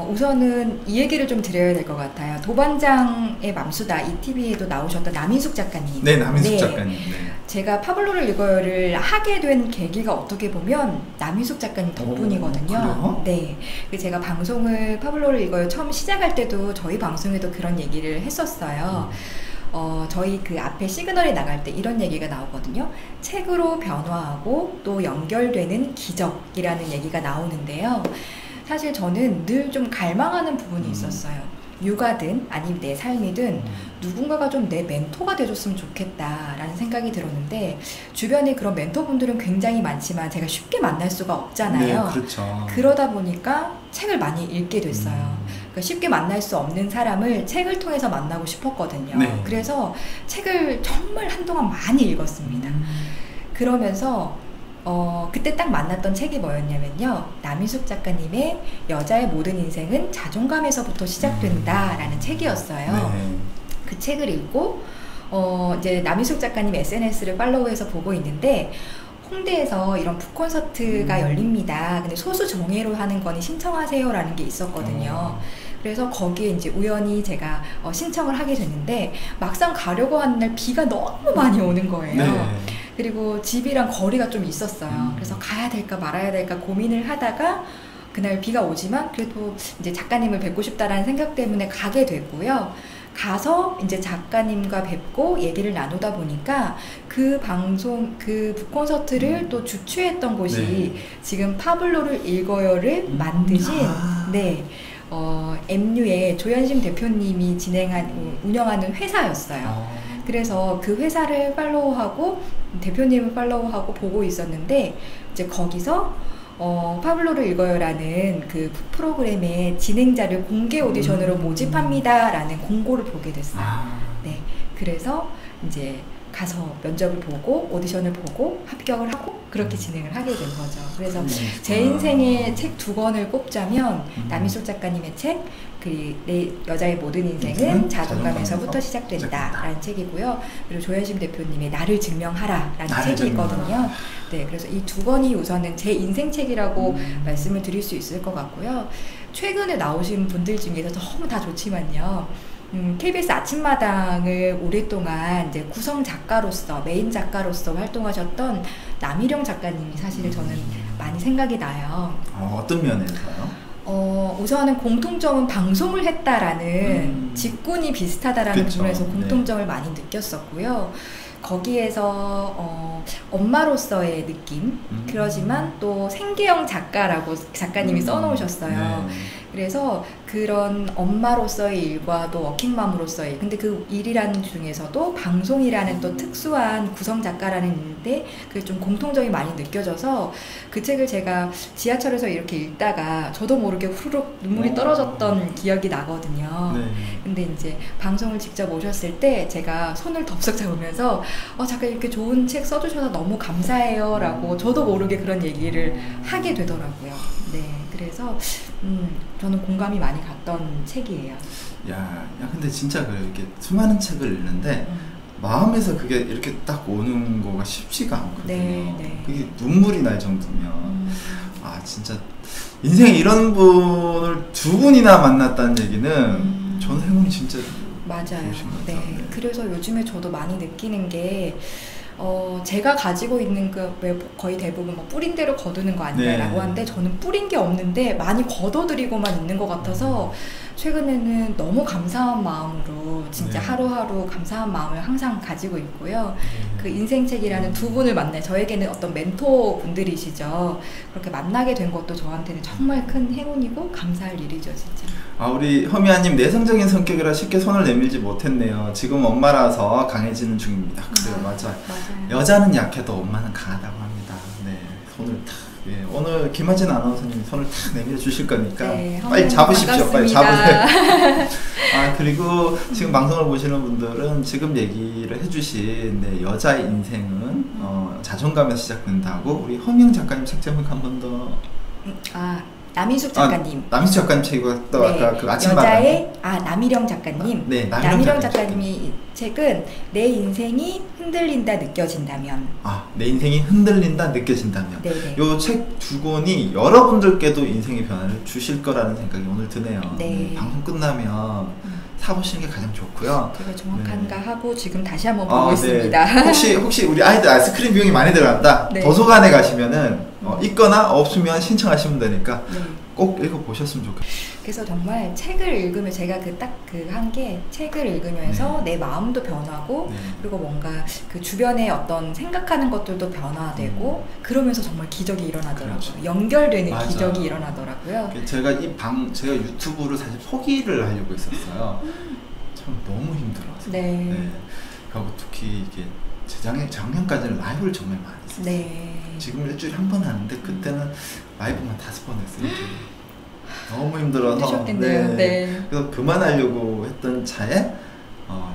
우선은 이 얘기를 좀 드려야 될 것 같아요. 도반장의 맘수다 이 TV에도 나오셨던 남인숙 작가님. 네, 남인숙 작가님. 네. 제가 파블로를 읽어요를 하게 된 계기가 어떻게 보면 남인숙 작가님 덕분이거든요. 그래요? 네. 제가 방송을 파블로를 읽어요 처음 시작할 때도 저희 방송에도 그런 얘기를 했었어요. 저희 그 앞에 시그널이 나갈 때 이런 얘기가 나오거든요. 책으로 변화하고 또 연결되는 기적이라는 얘기가 나오는데요. 사실 저는 늘 좀 갈망하는 부분이 있었어요. 육아든 아니면 내 삶이든 누군가가 좀 내 멘토가 돼줬으면 좋겠다라는 생각이 들었는데 주변에 그런 멘토분들은 굉장히 많지만 제가 쉽게 만날 수가 없잖아요. 네, 그렇죠. 그러다 보니까 책을 많이 읽게 됐어요. 그러니까 쉽게 만날 수 없는 사람을 책을 통해서 만나고 싶었거든요. 네. 그래서 책을 정말 한동안 많이 읽었습니다. 그러면서 그때 딱 만났던 책이 뭐였냐면요. 남인숙 작가님의 여자의 모든 인생은 자존감에서부터 시작된다라는 책이었어요. 네. 그 책을 읽고 이제 남인숙 작가님 SNS를 팔로우해서 보고 있는데 홍대에서 이런 북콘서트가 열립니다. 근데 소수 정예로 하는 거니 신청하세요라는 게 있었거든요. 그래서 거기에 이제 우연히 제가 신청을 하게 됐는데 막상 가려고 하는 날 비가 너무 많이 오는 거예요. 네. 그리고 집이랑 거리가 좀 있었어요. 그래서 가야 될까 말아야 될까 고민을 하다가 그날 비가 오지만 그래도 이제 작가님을 뵙고 싶다라는 생각 때문에 가게 됐고요. 가서 이제 작가님과 뵙고 얘기를 나누다 보니까 그 방송, 그 북콘서트를 또 주최했던 곳이 지금 파블로를 읽어요를 만드신 네. MU의 조현심 대표님이 운영하는 회사였어요. 그래서 그 회사를 팔로우하고 대표님을 팔로우하고 보고 있었는데 이제 거기서 파블로를 읽어요라는 그 프로그램의 진행자를 공개 오디션으로 모집합니다라는 공고를 보게 됐어요. 네, 그래서 이제 가서 면접을 보고 오디션을 보고 합격을 하고 그렇게 진행을 하게 된 거죠. 그래서 제 인생의 책 2권을 꼽자면 남인숙 작가님의 책 내 여자의 모든 인생은 자존감에서부터 시작된다라는 책이고요. 그리고 조현심 대표님의 나를 증명하라라는 책이 있거든요. 네, 그래서 이 2권이 우선은 제 인생 책이라고 말씀을 드릴 수 있을 것 같고요. 최근에 나오신 분들 중에서 너무 다 좋지만요. KBS 아침마당을 오랫동안 이제 구성 작가로서 메인 작가로서 활동하셨던 남희령 작가님이 사실 저는 많이 생각이 나요. 어떤 면에서요? 우선은 공통점은 방송을 했다라는 직군이 비슷하다라는 그쵸. 부분에서 공통점을 많이 느꼈었고요. 거기에서 엄마로서의 느낌 그러지만 또 생계형 작가라고 작가님이 써놓으셨어요. 네. 그래서 그런 엄마로서의 일과 또 워킹맘으로서의 일 근데 그 일이라는 중에서도 방송이라는 또 특수한 구성 작가라는 일인데 그게 좀 공통점이 많이 느껴져서 그 책을 제가 지하철에서 이렇게 읽다가 저도 모르게 후루룩 눈물이 떨어졌던 기억이 나거든요. 네. 근데 이제 방송을 직접 오셨을 때 제가 손을 덥석 잡으면서 잠깐 이렇게 좋은 책 써주셔서 너무 감사해요 라고 저도 모르게 그런 얘기를 하게 되더라고요. 네, 그래서 저는 공감이 많이 갔던 책이에요. 야, 근데 진짜 그래 이렇게 수많은 책을 읽는데 마음에서 그게 이렇게 딱 오는 거가 쉽지가 않거든요. 네. 그게 눈물이 날 정도면 진짜 인생에 이런 분을 2분이나 만났다는 얘기는 저는 행운이 진짜 맞아요. 좋으신 것 같아요. 네. 그래서 요즘에 저도 많이 느끼는 게 제가 가지고 있는 그 왜 거의 대부분 뭐 뿌린 대로 거두는 거 아니냐라고 네. 하는데 저는 뿌린 게 없는데 많이 거둬들이고만 있는 것 같아서 최근에는 너무 감사한 마음으로 진짜 네. 하루하루 감사한 마음을 항상 가지고 있고요. 그 인생책이라는 두 분을 만나요. 저에게는 어떤 멘토 분들이시죠. 그렇게 만나게 된 것도 저한테는 정말 큰 행운이고 감사할 일이죠, 진짜. 아, 우리 허미아님 내성적인 성격이라 쉽게 손을 내밀지 못했네요. 지금 엄마라서 강해지는 중입니다. 그래요, 맞아요. 맞아요. 여자는 약해도 엄마는 강하다고 합니다. 네, 손을 탁. 예, 오늘 김하진 아나운서님이 손을 탁 내밀어 주실 거니까 네, 빨리 잡으십시오. 빨리 반갑습니다. 잡으세요. 아, 그리고 지금 방송을 보시는 분들은 지금 얘기를 해주신 네, 여자의 인생은 자존감에서 시작된다고 우리 허미영 작가님 책 제목 한 번 더. 남인숙 작가님. 남인숙 작가님 책이고 또 네, 아까 그 아침마당. 여자의 남희령 작가님. 네, 남희령 작가님이 이 책은 내 인생이 흔들린다 느껴진다면. 내 인생이 흔들린다 느껴진다면. 네네. 요 책 두 권이 여러분들께도 인생의 변화를 주실 거라는 생각이 오늘 드네요. 네. 방송 끝나면 사보시는 게 가장 좋고요. 되게 정확한가 네. 하고 지금 다시 한번 보고 있습니다. 네. 혹시 우리 아이들 아이스크림 비용이 많이 들어간다. 네. 도서관에 가시면은 있거나 없으면 신청하시면 되니까 네. 꼭 읽어보셨으면 좋겠어요. 그래서 정말 책을 읽으면 제가 한 게 책을 읽으면서 내 마음도 변하고 그리고 뭔가 그 주변에 어떤 생각하는 것들도 변화되고 그러면서 정말 기적이 일어나더라고요. 그렇죠. 연결되는 맞아. 기적이 일어나더라고요. 제가 제가 유튜브를 사실 포기를 하려고 했었어요. 참 너무 힘들어서. 네. 그리고 특히 이게 작년까지는 라이브를 정말 많이 했어요. 네. 지금 일주일에 한 번 하는데 그때는 라이브만 5번 했어요. 너무 힘들어서. 힘드셨겠네요. 네. 그래서 그만하려고 했던 차에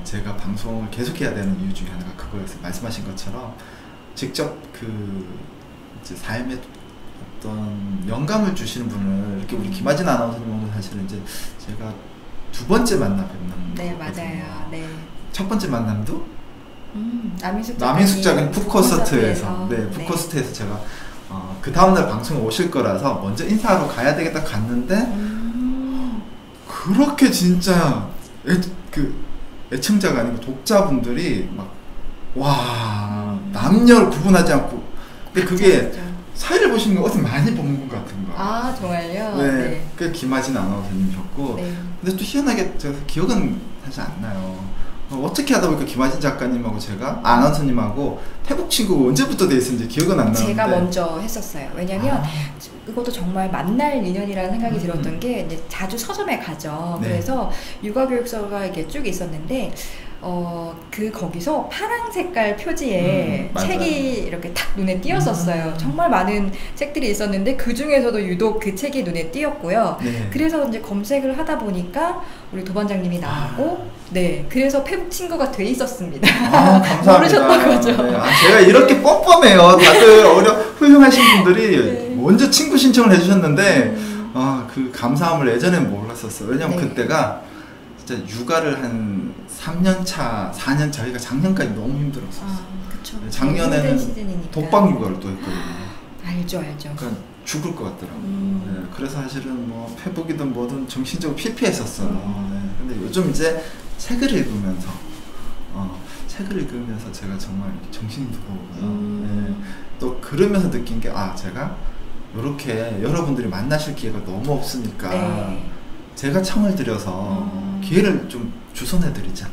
제가 방송을 계속해야 되는 이유 중에 하나가 그거였어요. 말씀하신 것처럼 직접 이제 삶에 어떤 영감을 주시는 분을 이렇게 우리 김하진 아나운서님 오늘 사실은 이제 제가 두 번째 만나 뵙는 네, 거거든요. 맞아요. 네. 첫 번째 만남도 남인숙 작가님 푸콘서트에서 네, 푸콘서트에서 제가 그 다음날 방송에 오실 거라서 먼저 인사하러 가야 되겠다 갔는데 그렇게 진짜 애청자가 아니고 독자분들이 와 남녀를 구분하지 않고 근데 그게 사회를 보시는 거 어디 많이 본 것 같은 거. 정말요? 네. 그 김하진 아나운서님이셨고 네. 근데 또 희한하게 제가 기억은 사실 안 나요. 어떻게 하다 보니까 김하진 작가님하고 제가 아나운서님하고 페북 친구가 언제부터 돼 있었는지 기억은 안 나는데 제가 먼저 했었어요. 왜냐면 이것도 정말 만날 인연이라는 생각이 들었던 게 이제 자주 서점에 가죠. 네. 그래서 육아교육서가 이렇게 쭉 있었는데 거기서 파란 색깔 표지에 책이 이렇게 탁 눈에 띄었었어요. 정말 많은 책들이 있었는데 그 중에서도 유독 그 책이 눈에 띄었고요. 네. 그래서 이제 검색을 하다 보니까 우리 도반장님이 나왔고, 네, 그래서 페북 친구가 돼 있었습니다. 감사합니다. 모르셨던 거죠. 네. 제가 이렇게 뻔뻔해요. 다들 훌륭하신 분들이 먼저 친구 신청을 해주셨는데 그 감사함을 예전엔 몰랐었어요. 왜냐면 그때가 진짜 육아를 한 3년차, 4년차, 그러니까 작년까지 너무 힘들었었어요. 그쵸. 작년에는 독박 육아를 또 했거든요. 알죠. 그러니까 죽을 것 같더라고요. 네, 그래서 사실은 뭐 페북이든 뭐든 정신적으로 피폐했었어요. 네, 근데 요즘 이제 책을 읽으면서 제가 정말 정신이 들어오고요. 네, 또 그러면서 느낀 게 제가 이렇게 여러분들이 만나실 기회가 너무 없으니까 제가 청을 들여서 기회를 좀 주선해드리자.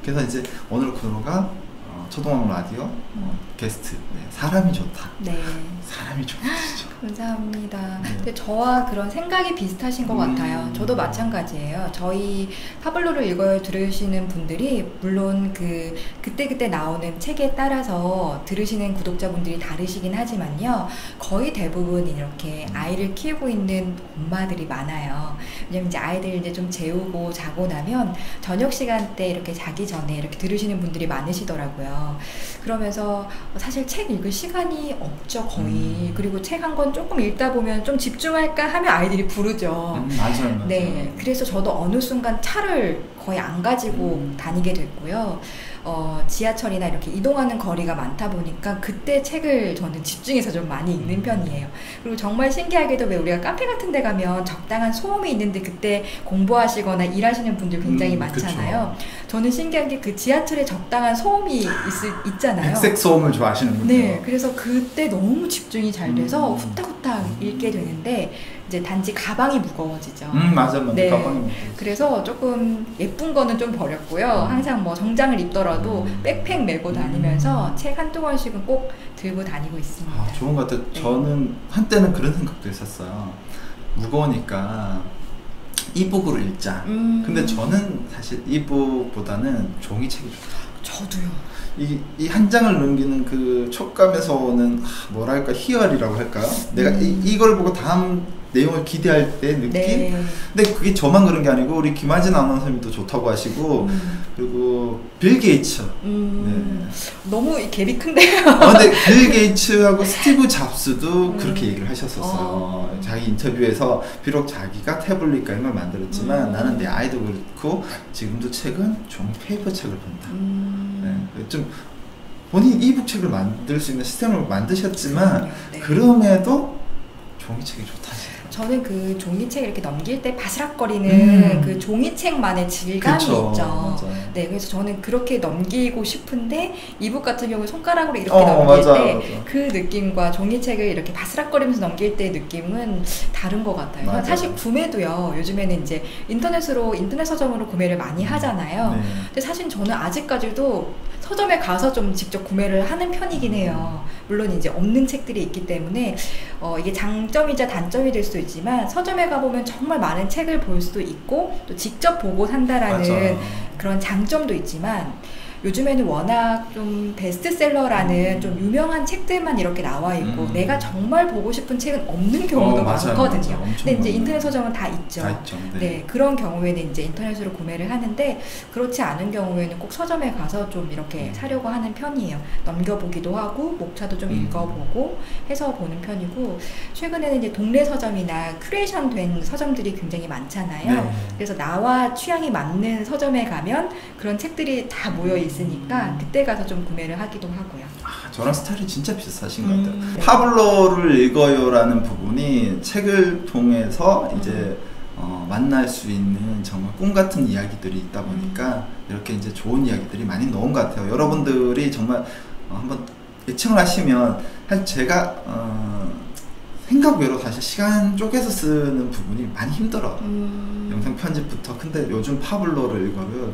그래서 이제 오늘 코너가 초동왕 라디오 게스트 사람이 좋다. 네. 사람이 좋으시죠. 감사합니다. 근데 저와 그런 생각이 비슷하신 것 같아요. 저도 마찬가지예요. 저희 파블로를 읽어요 들으시는 분들이 물론 그때 나오는 책에 따라서 들으시는 구독자분들이 다르시긴 하지만요. 거의 대부분 이렇게 아이를 키우고 있는 엄마들이 많아요. 왜냐면 이제 아이들 이제 좀 재우고 자고 나면 저녁 시간 때 이렇게 자기 전에 이렇게 들으시는 분들이 많으시더라고요. 그러면서 사실 책 읽을 시간이 없죠, 거의. 그리고 책 한 권 한번 조금 읽다 보면 좀 집중할까 하면 아이들이 부르죠. 맞아요. 네, 그래서 저도 어느 순간 차를 거의 안 가지고 다니게 됐고요. 지하철이나 이렇게 이동하는 거리가 많다 보니까 그때 책을 저는 집중해서 좀 많이 읽는 편이에요. 그리고 정말 신기하게도 왜 우리가 카페 같은 데 가면 적당한 소음이 있는데 그때 공부하시거나 일하시는 분들 굉장히 많잖아요. 그쵸. 저는 신기한 게 그 지하철에 적당한 소음이 있잖아요. 백색 소음을 좋아하시는 분들. 네, 그래서 그때 너무 집중이 잘 돼서 후딱후딱 읽게 되는데 이제 단지 가방이 무거워지죠. 맞아. 네. 가방이 무거워. 그래서 조금 예쁜 거는 좀 버렸고요. 항상 뭐 정장을 입더라도 백팩 메고 다니면서 책 한두 권씩은 꼭 들고 다니고 있습니다. 아, 좋은 것 같아요. 네. 저는 한때는 그런 생각도 했었어요. 무거우니까 이북으로 읽자. 근데 저는 사실 이북보다는 종이책이 좋다. 저도요. 이 한 장을 넘기는 그 촉감에서 오는 뭐랄까 희열이라고 할까요? 내가 이걸 보고 다음 내용을 기대할 때 느낌? 네. 근데 그게 저만 그런 게 아니고 우리 김하진 아나운서님도 좋다고 하시고 그리고 빌 게이츠 네. 너무 갭이 큰데요. 근데 빌 게이츠하고 스티브 잡스도 그렇게 얘기를 하셨었어요. 자기 인터뷰에서 비록 자기가 태블릿 게임을 만들었지만 나는 내 아이도 그렇고 지금도 책은 종이 페이퍼 책을 본다. 네. 좀 본인 이북 책을 만들 수 있는 시스템을 만드셨지만 네. 그럼에도 종이책이 좋다. 저는 그 종이책 이렇게 넘길 때 바스락거리는 그 종이책만의 질감이 그쵸, 있죠. 맞아요. 네, 그래서 저는 그렇게 넘기고 싶은데 이북 같은 경우 손가락으로 이렇게 넘길 맞아. 때 그 느낌과 종이책을 이렇게 바스락거리면서 넘길 때 느낌은 다른 것 같아요. 맞아요. 사실 구매도요. 요즘에는 이제 인터넷 서점으로 구매를 많이 하잖아요. 네. 근데 사실 저는 아직까지도 서점에 가서 좀 직접 구매를 하는 편이긴 해요. 물론 이제 없는 책들이 있기 때문에 이게 장점이자 단점이 될 수도 있지만 서점에 가보면 정말 많은 책을 볼 수도 있고 또 직접 보고 산다라는 맞아. 그런 장점도 있지만 요즘에는 워낙 좀 베스트셀러라는 좀 유명한 책들만 이렇게 나와 있고 내가 정말 보고 싶은 책은 없는 경우도 맞아요, 많거든요. 맞아요. 근데 이제 인터넷 서점은 다 있죠. 다 있죠. 네. 네, 그런 경우에는 이제 인터넷으로 구매를 하는데 그렇지 않은 경우에는 꼭 서점에 가서 좀 이렇게 사려고 하는 편이에요. 넘겨보기도 하고 목차도 좀 읽어보고 해서 보는 편이고 최근에는 이제 동네 서점이나 큐레이션 된 서점들이 굉장히 많잖아요. 네. 그래서 나와 취향이 맞는 서점에 가면 그런 책들이 다 모여 있으니까 그때 가서 좀 구매를 하기도 하고요. 저랑 스타일이 진짜 비슷하신 것 같아요. 네. 파블로를 읽어요라는 부분이 책을 통해서 이제 만날 수 있는 정말 꿈 같은 이야기들이 있다 보니까 이렇게 이제 좋은 이야기들이 많이 나온 것 같아요. 여러분들이 정말 한번 예청을 하시면 사실 제가 생각 외로 사실 시간 쪼개서 쓰는 부분이 많이 힘들어요. 영상 편집부터. 근데 요즘 파블로를 읽어요.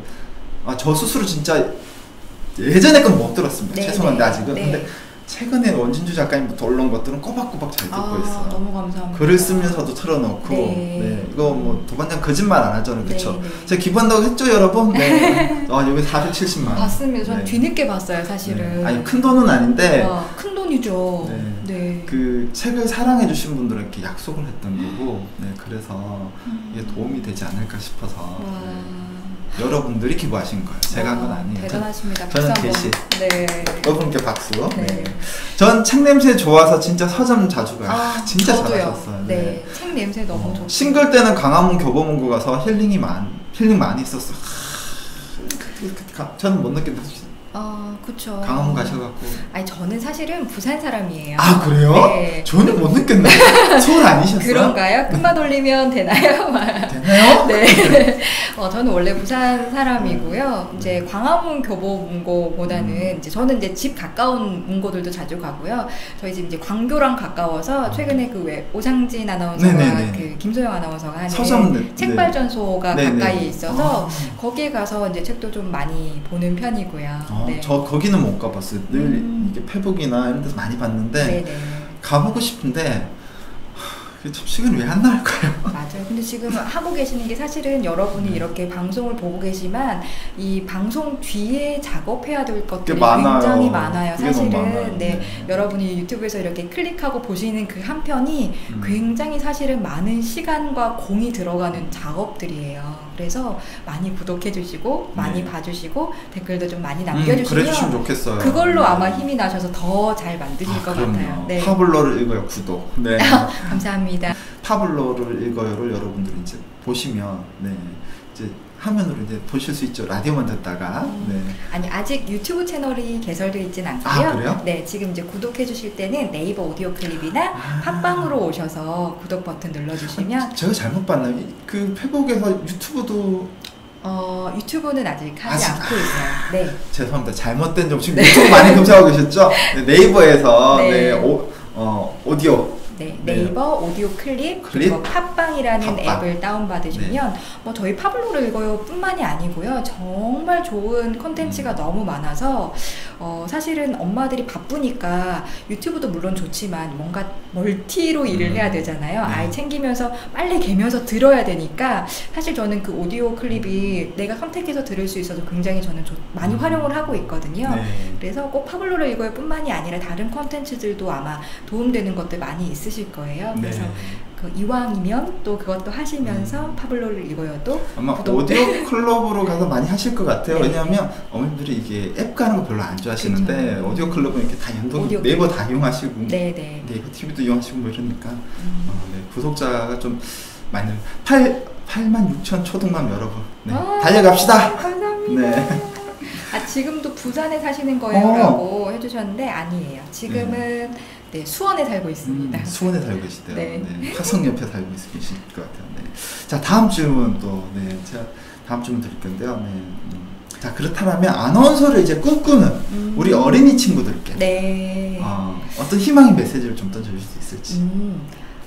저 스스로 진짜 예전에 건 못 들었습니다. 네, 죄송한데 네, 아직은. 네. 근데 최근에 원진주 작가님부터 올라온 것들은 꼬박꼬박 잘 듣고 있어요. 너무 감사합니다. 글을 쓰면서도 틀어놓고 네. 이거 뭐 도반장 거짓말 안 하잖아요. 그쵸? 네. 제가 기부한다고 했죠 여러분? 네. 여기 470만 원. 봤습니다. 전 네. 뒤늦게 봤어요 사실은. 네. 아니 큰 돈은 아닌데 큰 돈이죠. 네. 네. 그 책을 사랑해 주신 분들에게 약속을 했던 거고 그래서 이게 도움이 되지 않을까 싶어서 와. 여러분들이 기부하신 거예요. 제가 한 건 아니에요. 대단하십니다. 저는 박수 한번. 게시. 네. 여러분께 박수. 네. 네. 전 책 냄새 좋아서 진짜 서점 자주 가요. 진짜 저도요. 잘하셨어요. 네. 책 냄새 너무 좋고. 싱글 때는 강화문 교보문고 가서 힐링 많이 있었어. 저는 못 느낀다. 그쵸. 강화문 가셔갖고. 아니 저는 사실은 부산 사람이에요. 그래요? 네. 저는 못 느꼈는데. 서울 아니셨어요? 그런가요? 끝만 올리면 되나요? 되나요? 네. 저는 원래 부산 사람이고요. 이제 광화문 교보문고보다는 이제 저는 이제 집 가까운 문고들도 자주 가고요. 저희 집 이제 광교랑 가까워서 최근에 그 왜 오상진 아나운서와 그 김소영 아나운서가 하는 서점 책발전소가 가까이에 있어서 아. 거기에 가서 이제 책도 좀 많이 보는 편이고요. 네. 저 거기는 못 가봤어요. 늘 이게 페북이나 이런 데서 많이 봤는데 네네. 가보고 싶은데 그 시간이 왜 안 나올까요? 맞아요. 근데 지금 하고 계시는 게 사실은 여러분이 이렇게 방송을 보고 계시지만 이 방송 뒤에 작업해야 될 것들이 굉장히 많아요. 사실은 네, 여러분이 유튜브에서 이렇게 클릭하고 보시는 그 한 편이 굉장히 사실은 많은 시간과 공이 들어가는 작업들이에요. 그래서 많이 구독해 주시고 많이 봐주시고 댓글도 좀 많이 남겨주시면 그래주시면 좋겠어요. 그걸로 아마 힘이 나셔서 더 잘 만드실 것 같아요. 네. 파블로를 읽어요 구독. 네. 감사합니다. 파블로를 읽어요를 여러분들이 이제 보시면 이제 화면으로 이제 보실 수 있죠. 라디오만 듣다가. 아니 아직 유튜브 채널이 개설되어 있진 않고요. 아, 그래요? 네, 지금 이제 구독해 주실 때는 네이버 오디오 클립이나 팟빵으로 오셔서 구독 버튼 눌러주시면. 제가 잘못 봤나요? 그 페북에서 유튜브도 유튜브는 아직 하지 않고 있어요. 네. 죄송합니다. 잘못된 점 지금 유튜브 많이 검색하고 계셨죠? 네이버에서 오디오. 네이버 오디오 클립 그리고 팟빵이라는 앱을 다운받으시면 뭐 저희 파블로를 읽어요 뿐만이 아니고요. 정말 좋은 콘텐츠가 너무 많아서 사실은 엄마들이 바쁘니까 유튜브도 물론 좋지만 뭔가 멀티로 일을 해야 되잖아요. 아이 챙기면서 빨래 개면서 들어야 되니까 사실 저는 그 오디오 클립이 내가 선택해서 들을 수 있어서 굉장히 저는 많이 활용을 하고 있거든요. 그래서 꼭 파블로를 읽어요 뿐만이 아니라 다른 콘텐츠들도 아마 도움되는 것들 많이 있으실 거예요. 그래서 그 이왕이면 또 그것도 하시면서 파블로를 읽어요도 아마 오디오 클럽으로 가서 많이 하실 것 같아요. 왜냐하면 어머님들이 이게 앱 가는 거 별로 안 좋아하시는데 오디오 클럽은 이렇게 다 네이버 다 이용하시고 네이버 TV도 이용하시고 뭐 이러니까 구독자가 좀 많이 86,000 초등맘 여러분 달려갑시다. 감사합니다. 지금도 부산에 사시는 거예요? 라고 해주셨는데 아니에요. 지금은 수원에 살고 있습니다. 수원에 살고 계시대요. 화성 옆에 살고 계실 것 같아요. 자, 다음 질문 또 제가 다음 질문 드릴 건데요. 자, 그렇다면 아나운서를 이제 꿈꾸는 우리 어린이 친구들께 어떤 희망의 메시지를 좀 던져줄 수 있을지.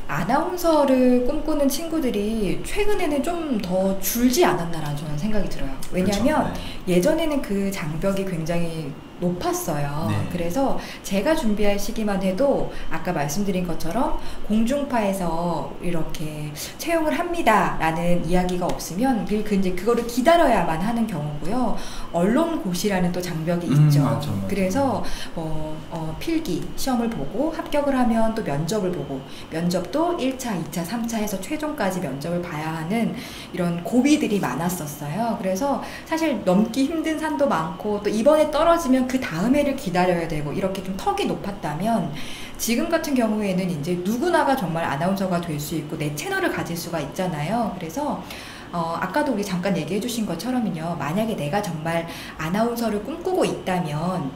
아나운서를 꿈꾸는 친구들이 최근에는 좀 더 줄지 않았나라는 저는 생각이 들어요. 왜냐하면 예전에는 그 장벽이 굉장히 높았어요. 그래서 제가 준비할 시기만 해도 아까 말씀드린 것처럼 공중파에서 이렇게 채용을 합니다 라는 이야기가 없으면 이제 그거를 기다려야만 하는 경우고요. 언론고시라는 또 장벽이 있죠. 맞아. 그래서 필기 시험을 보고 합격을 하면 또 면접을 보고 면접도 1차, 2차, 3차 해서 최종까지 면접을 봐야 하는 이런 고비들이 많았었어요. 그래서 사실 넘기 힘든 산도 많고 또 이번에 떨어지면 그 다음 해를 기다려야 되고 이렇게 좀 턱이 높았다면 지금 같은 경우에는 이제 누구나가 정말 아나운서가 될 수 있고 내 채널을 가질 수가 있잖아요. 그래서 아까도 우리 잠깐 얘기해 주신 것처럼요. 만약에 내가 정말 아나운서를 꿈꾸고 있다면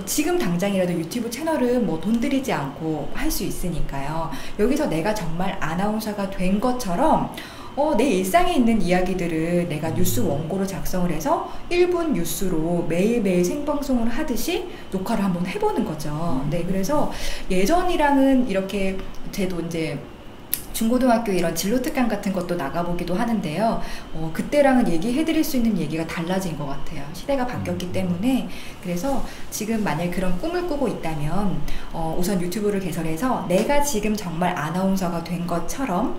지금 당장이라도 유튜브 채널은 뭐 돈 들이지 않고 할 수 있으니까요. 여기서 내가 정말 아나운서가 된 것처럼 내 일상에 있는 이야기들을 내가 뉴스 원고로 작성을 해서 1분 뉴스로 매일매일 생방송을 하듯이 녹화를 한번 해보는 거죠. 그래서 예전이랑은 이렇게 저도 이제 중고등학교 이런 진로특강 같은 것도 나가보기도 하는데요. 그때랑은 얘기해드릴 수 있는 얘기가 달라진 것 같아요. 시대가 바뀌었기 때문에. 그래서 지금 만약 그런 꿈을 꾸고 있다면 우선 유튜브를 개설해서 내가 지금 정말 아나운서가 된 것처럼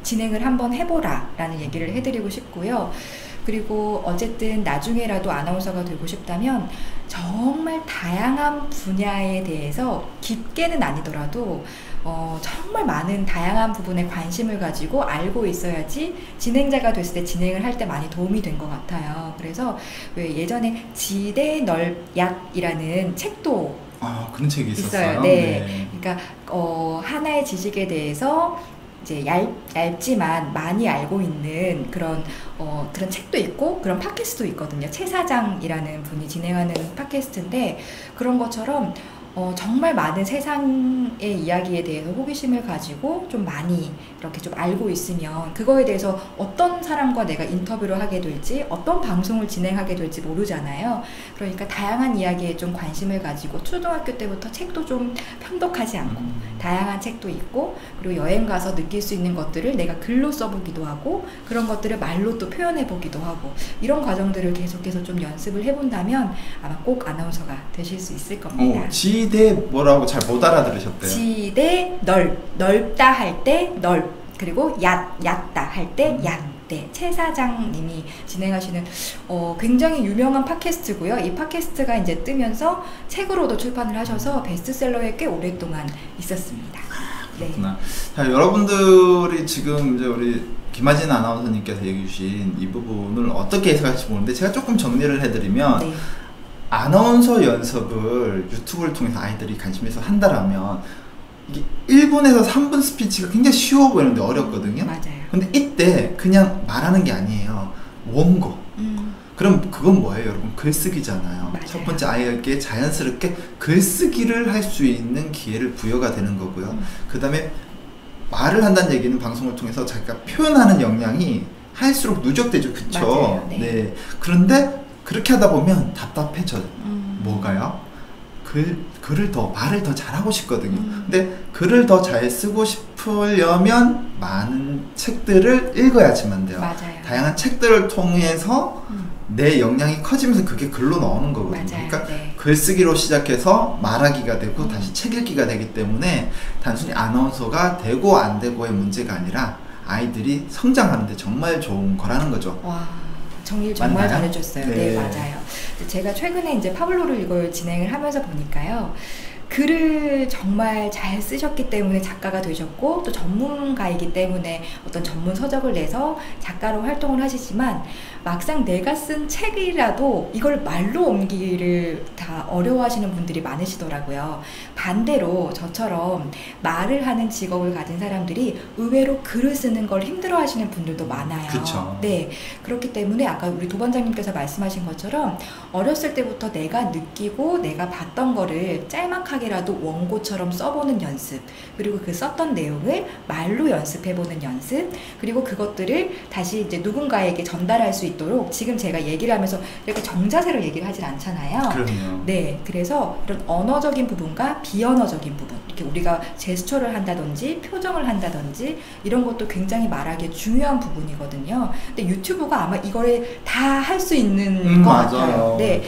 진행을 한번 해보라 라는 얘기를 해드리고 싶고요. 그리고 어쨌든 나중에라도 아나운서가 되고 싶다면 정말 다양한 분야에 대해서 깊게는 아니더라도 정말 많은 다양한 부분에 관심을 가지고 알고 있어야지 진행자가 됐을 때 진행을 할 때 많이 도움이 된 것 같아요. 그래서 왜 예전에 지대널약이라는 책도 그런 책이 있었어요. 그러니까 하나의 지식에 대해서 이제 얇지만 많이 알고 있는 그런 책도 있고 그런 팟캐스트도 있거든요. 최 사장이라는 분이 진행하는 팟캐스트인데 그런 것처럼 정말 많은 세상의 이야기에 대해서 호기심을 가지고 좀 많이 이렇게 좀 알고 있으면 그거에 대해서 어떤 사람과 내가 인터뷰를 하게 될지 어떤 방송을 진행하게 될지 모르잖아요. 그러니까 다양한 이야기에 좀 관심을 가지고 초등학교 때부터 책도 좀 편독하지 않고 다양한 책도 있고 그리고 여행 가서 느낄 수 있는 것들을 내가 글로 써보기도 하고 그런 것들을 말로 또 표현해보기도 하고 이런 과정들을 계속해서 좀 연습을 해본다면 아마 꼭 아나운서가 되실 수 있을 겁니다. 지대 뭐라고 잘 못 알아들으셨대요. 지대 넓다 할 때 그리고 얕다 할 때 얕. 네, 최 사장님이 진행하시는 굉장히 유명한 팟캐스트고요. 이 팟캐스트가 이제 뜨면서 책으로도 출판을 하셔서 베스트셀러에 꽤 오랫동안 있었습니다. 그렇구나. 자, 여러분들이 지금 이제 우리 김하진 아나운서님께서 얘기해 주신 이 부분을 어떻게 해석할지 모르는데 제가 조금 정리를 해드리면 네. 아나운서 연습을 유튜브를 통해서 아이들이 관심 있어 한다라면 이게 1분에서 3분 스피치가 굉장히 쉬워 보이는데 어렵거든요. 맞아요. 근데 이때 그냥 말하는 게 아니에요. 원고. 그럼 그건 뭐예요, 여러분? 글쓰기잖아요. 맞아요. 첫 번째 아이에게 자연스럽게 글쓰기를 할 수 있는 기회를 부여가 되는 거고요. 그 다음에 말을 한다는 얘기는 방송을 통해서 자기가 표현하는 역량이 할수록 누적되죠. 그쵸? 네. 네. 그런데 그렇게 하다 보면 답답해져요. 뭐가요? 말을 더 잘하고 싶거든요. 근데 글을 더 잘 쓰고 싶으려면 많은 책들을 읽어야지만 돼요. 맞아요. 다양한 책들을 통해서 내 역량이 커지면서 그게 글로 나오는 거거든요. 맞아요. 그러니까 네. 글쓰기로 시작해서 말하기가 되고 다시 책 읽기가 되기 때문에 단순히 아나운서가 되고 안 되고의 문제가 아니라 아이들이 성장하는데 정말 좋은 거라는 거죠. 와, 정리를 정말 맞나요? 잘해줬어요. 네. 네, 맞아요. 제가 최근에 이제 파블로를 이걸 진행을 하면서 보니까요. 글을 정말 잘 쓰셨기 때문에 작가가 되셨고 또 전문가이기 때문에 어떤 전문 서적을 내서 작가로 활동을 하시지만 막상 내가 쓴 책이라도 이걸 말로 옮기기를 다 어려워하시는 분들이 많으시더라고요. 반대로 저처럼 말을 하는 직업을 가진 사람들이 의외로 글을 쓰는 걸 힘들어하시는 분들도 많아요. 그쵸. 네, 그렇기 때문에 아까 우리 도반장님께서 말씀하신 것처럼 어렸을 때부터 내가 느끼고 내가 봤던 거를 짤막하게라도 원고처럼 써보는 연습, 그리고 그 썼던 내용을 말로 연습해보는 연습, 그리고 그것들을 다시 이제 누군가에게 전달할 수 있도록 지금 제가 얘기를 하면서 이렇게 정자세로 얘기를 하진 않잖아요. 그럼요. 네, 그래서 이런 언어적인 부분과 비언어적인 부분, 이렇게 우리가 제스처를 한다든지 표정을 한다든지 이런 것도 굉장히 말하기에 중요한 부분이거든요. 근데 유튜브가 아마 이거를 다 할 수 있는 것 같아요. 네.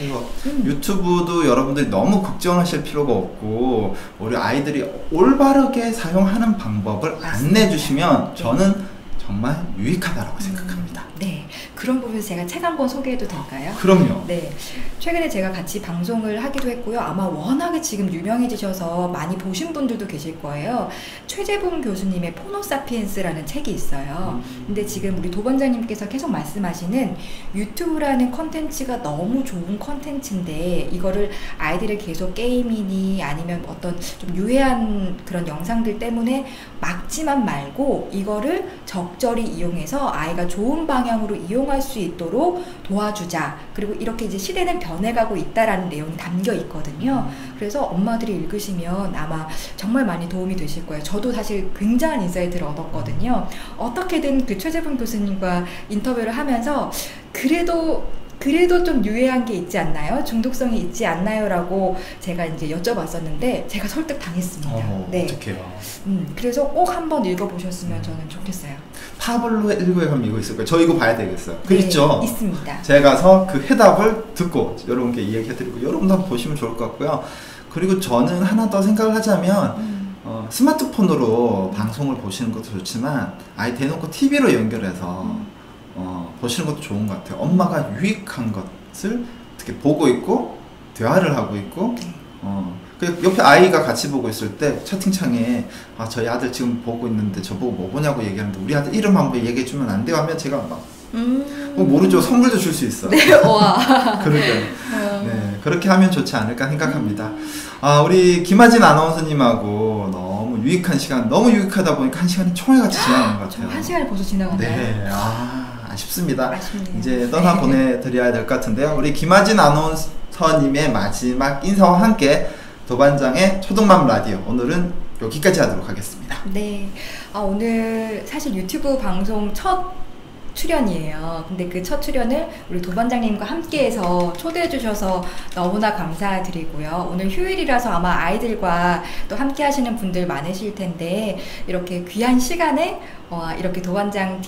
유튜브도 여러분들이 너무 걱정하실 필요가 없고 우리 아이들이 올바르게 사용하는 방법을 안내해 주시면 저는 정말 유익하다라고 생각합니다. 네, 그런 부분에서 제가 책 한 권 소개해도 될까요? 그럼요. 네, 최근에 제가 같이 방송을 하기도 했고요. 아마 워낙에 지금 유명해지셔서 많이 보신 분들도 계실 거예요. 최재봉 교수님의 포노사피엔스라는 책이 있어요. 근데 지금 우리 도반장님께서 계속 말씀하시는 유튜브라는 컨텐츠가 너무 좋은 컨텐츠인데 이거를 아이들을 계속 게임이니 아니면 어떤 좀 유해한 그런 영상들 때문에 막지만 말고 이거를 적절히 이용해서 아이가 좋은 방향으로 이용할 수 있도록 도와주자. 그리고 이렇게 이제 시대는 변해가고 있다라는 내용이 담겨 있거든요. 그래서 엄마들이 읽으시면 아마 정말 많이 도움이 되실 거예요. 저도 사실 굉장한 인사이트를 얻었거든요. 어떻게든 그 최재분 교수님과 인터뷰를 하면서 그래도 좀 유해한 게 있지 않나요? 중독성이 있지 않나요? 라고 제가 이제 여쭤봤었는데 제가 설득 당했습니다. 네. 어떡해요. 그래서 꼭 한번 읽어보셨으면 저는 좋겠어요. 파블로의 19회 가면 이거 있을 거예요. 저 이거 봐야 되겠어요. 그 네, 있죠? 있습니다. 제가 가서 그 해답을 듣고 여러분께 이야기해드리고 여러분도 한번 보시면 좋을 것 같고요. 그리고 저는 하나 더 생각을 하자면 스마트폰으로 방송을 보시는 것도 좋지만 아예 대놓고 TV로 연결해서 보시는 것도 좋은 것 같아요. 엄마가 유익한 것을 어떻게 보고 있고 대화를 하고 있고 그 옆에 아이가 같이 보고 있을 때 채팅창에 저희 아들 지금 보고 있는데 저보고 뭐 보냐고 얘기하는데 우리 아들 이름 한번 얘기해 주면 안 돼요? 하면 제가 막 모르죠. 선물도 줄 수 있어. 네, 와. 그러게요. 네, 그렇게 하면 좋지 않을까 생각합니다. 우리 김하진 아나운서님하고 너무 유익한 시간, 너무 유익하다 보니까 한 시간이 총알같이 지나가는 것 같아요. 한 시간이 벌써 지나갔나요? 네, 아쉽습니다. 아쉽네요. 이제 떠나 보내드려야 될 것 같은데요. 우리 김하진 아나운서님의 마지막 인사와 함께 도반장의 초등맘 라디오 오늘은 여기까지 하도록 하겠습니다. 네, 오늘 사실 유튜브 방송 첫 출연이에요. 근데 그 첫 출연을 우리 도반장님과 함께해서 초대해 주셔서 너무나 감사드리고요. 오늘 휴일이라서 아마 아이들과 또 함께 하시는 분들 많으실 텐데 이렇게 귀한 시간에 이렇게 도반장님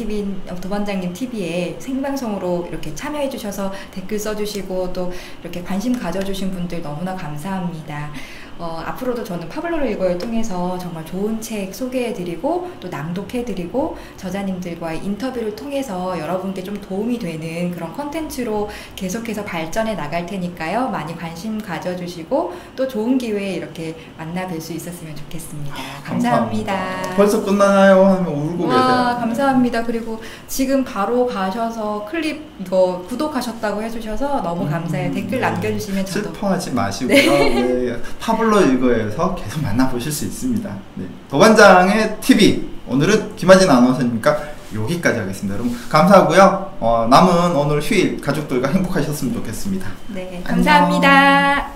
TV에 생방송으로 이렇게 참여해 주셔서 댓글 써주시고 또 이렇게 관심 가져주신 분들 너무나 감사합니다. 앞으로도 저는 파블로를 읽어를 통해서 정말 좋은 책 소개해드리고 또 낭독해드리고 저자님들과의 인터뷰를 통해서 여러분께 좀 도움이 되는 그런 컨텐츠로 계속해서 발전해 나갈 테니까요. 많이 관심 가져주시고 또 좋은 기회에 이렇게 만나 뵐 수 있었으면 좋겠습니다. 감사합니다. 벌써 끝나나요? 하면 울고 계세요. 감사합니다. 그리고 지금 바로 가셔서 클립 이거 구독하셨다고 해주셔서 너무 감사해요. 댓글 남겨주시면 저도 슬퍼하지 마시고요. 네, 파블로 읽어에서 계속 만나보실 수 있습니다. 네. 도반장의 TV 오늘은 김하진 아나운서님과 여기까지 하겠습니다. 여러분 감사하고요. 남은 오늘 휴일 가족들과 행복하셨으면 좋겠습니다. 네, 감사합니다. 안녕.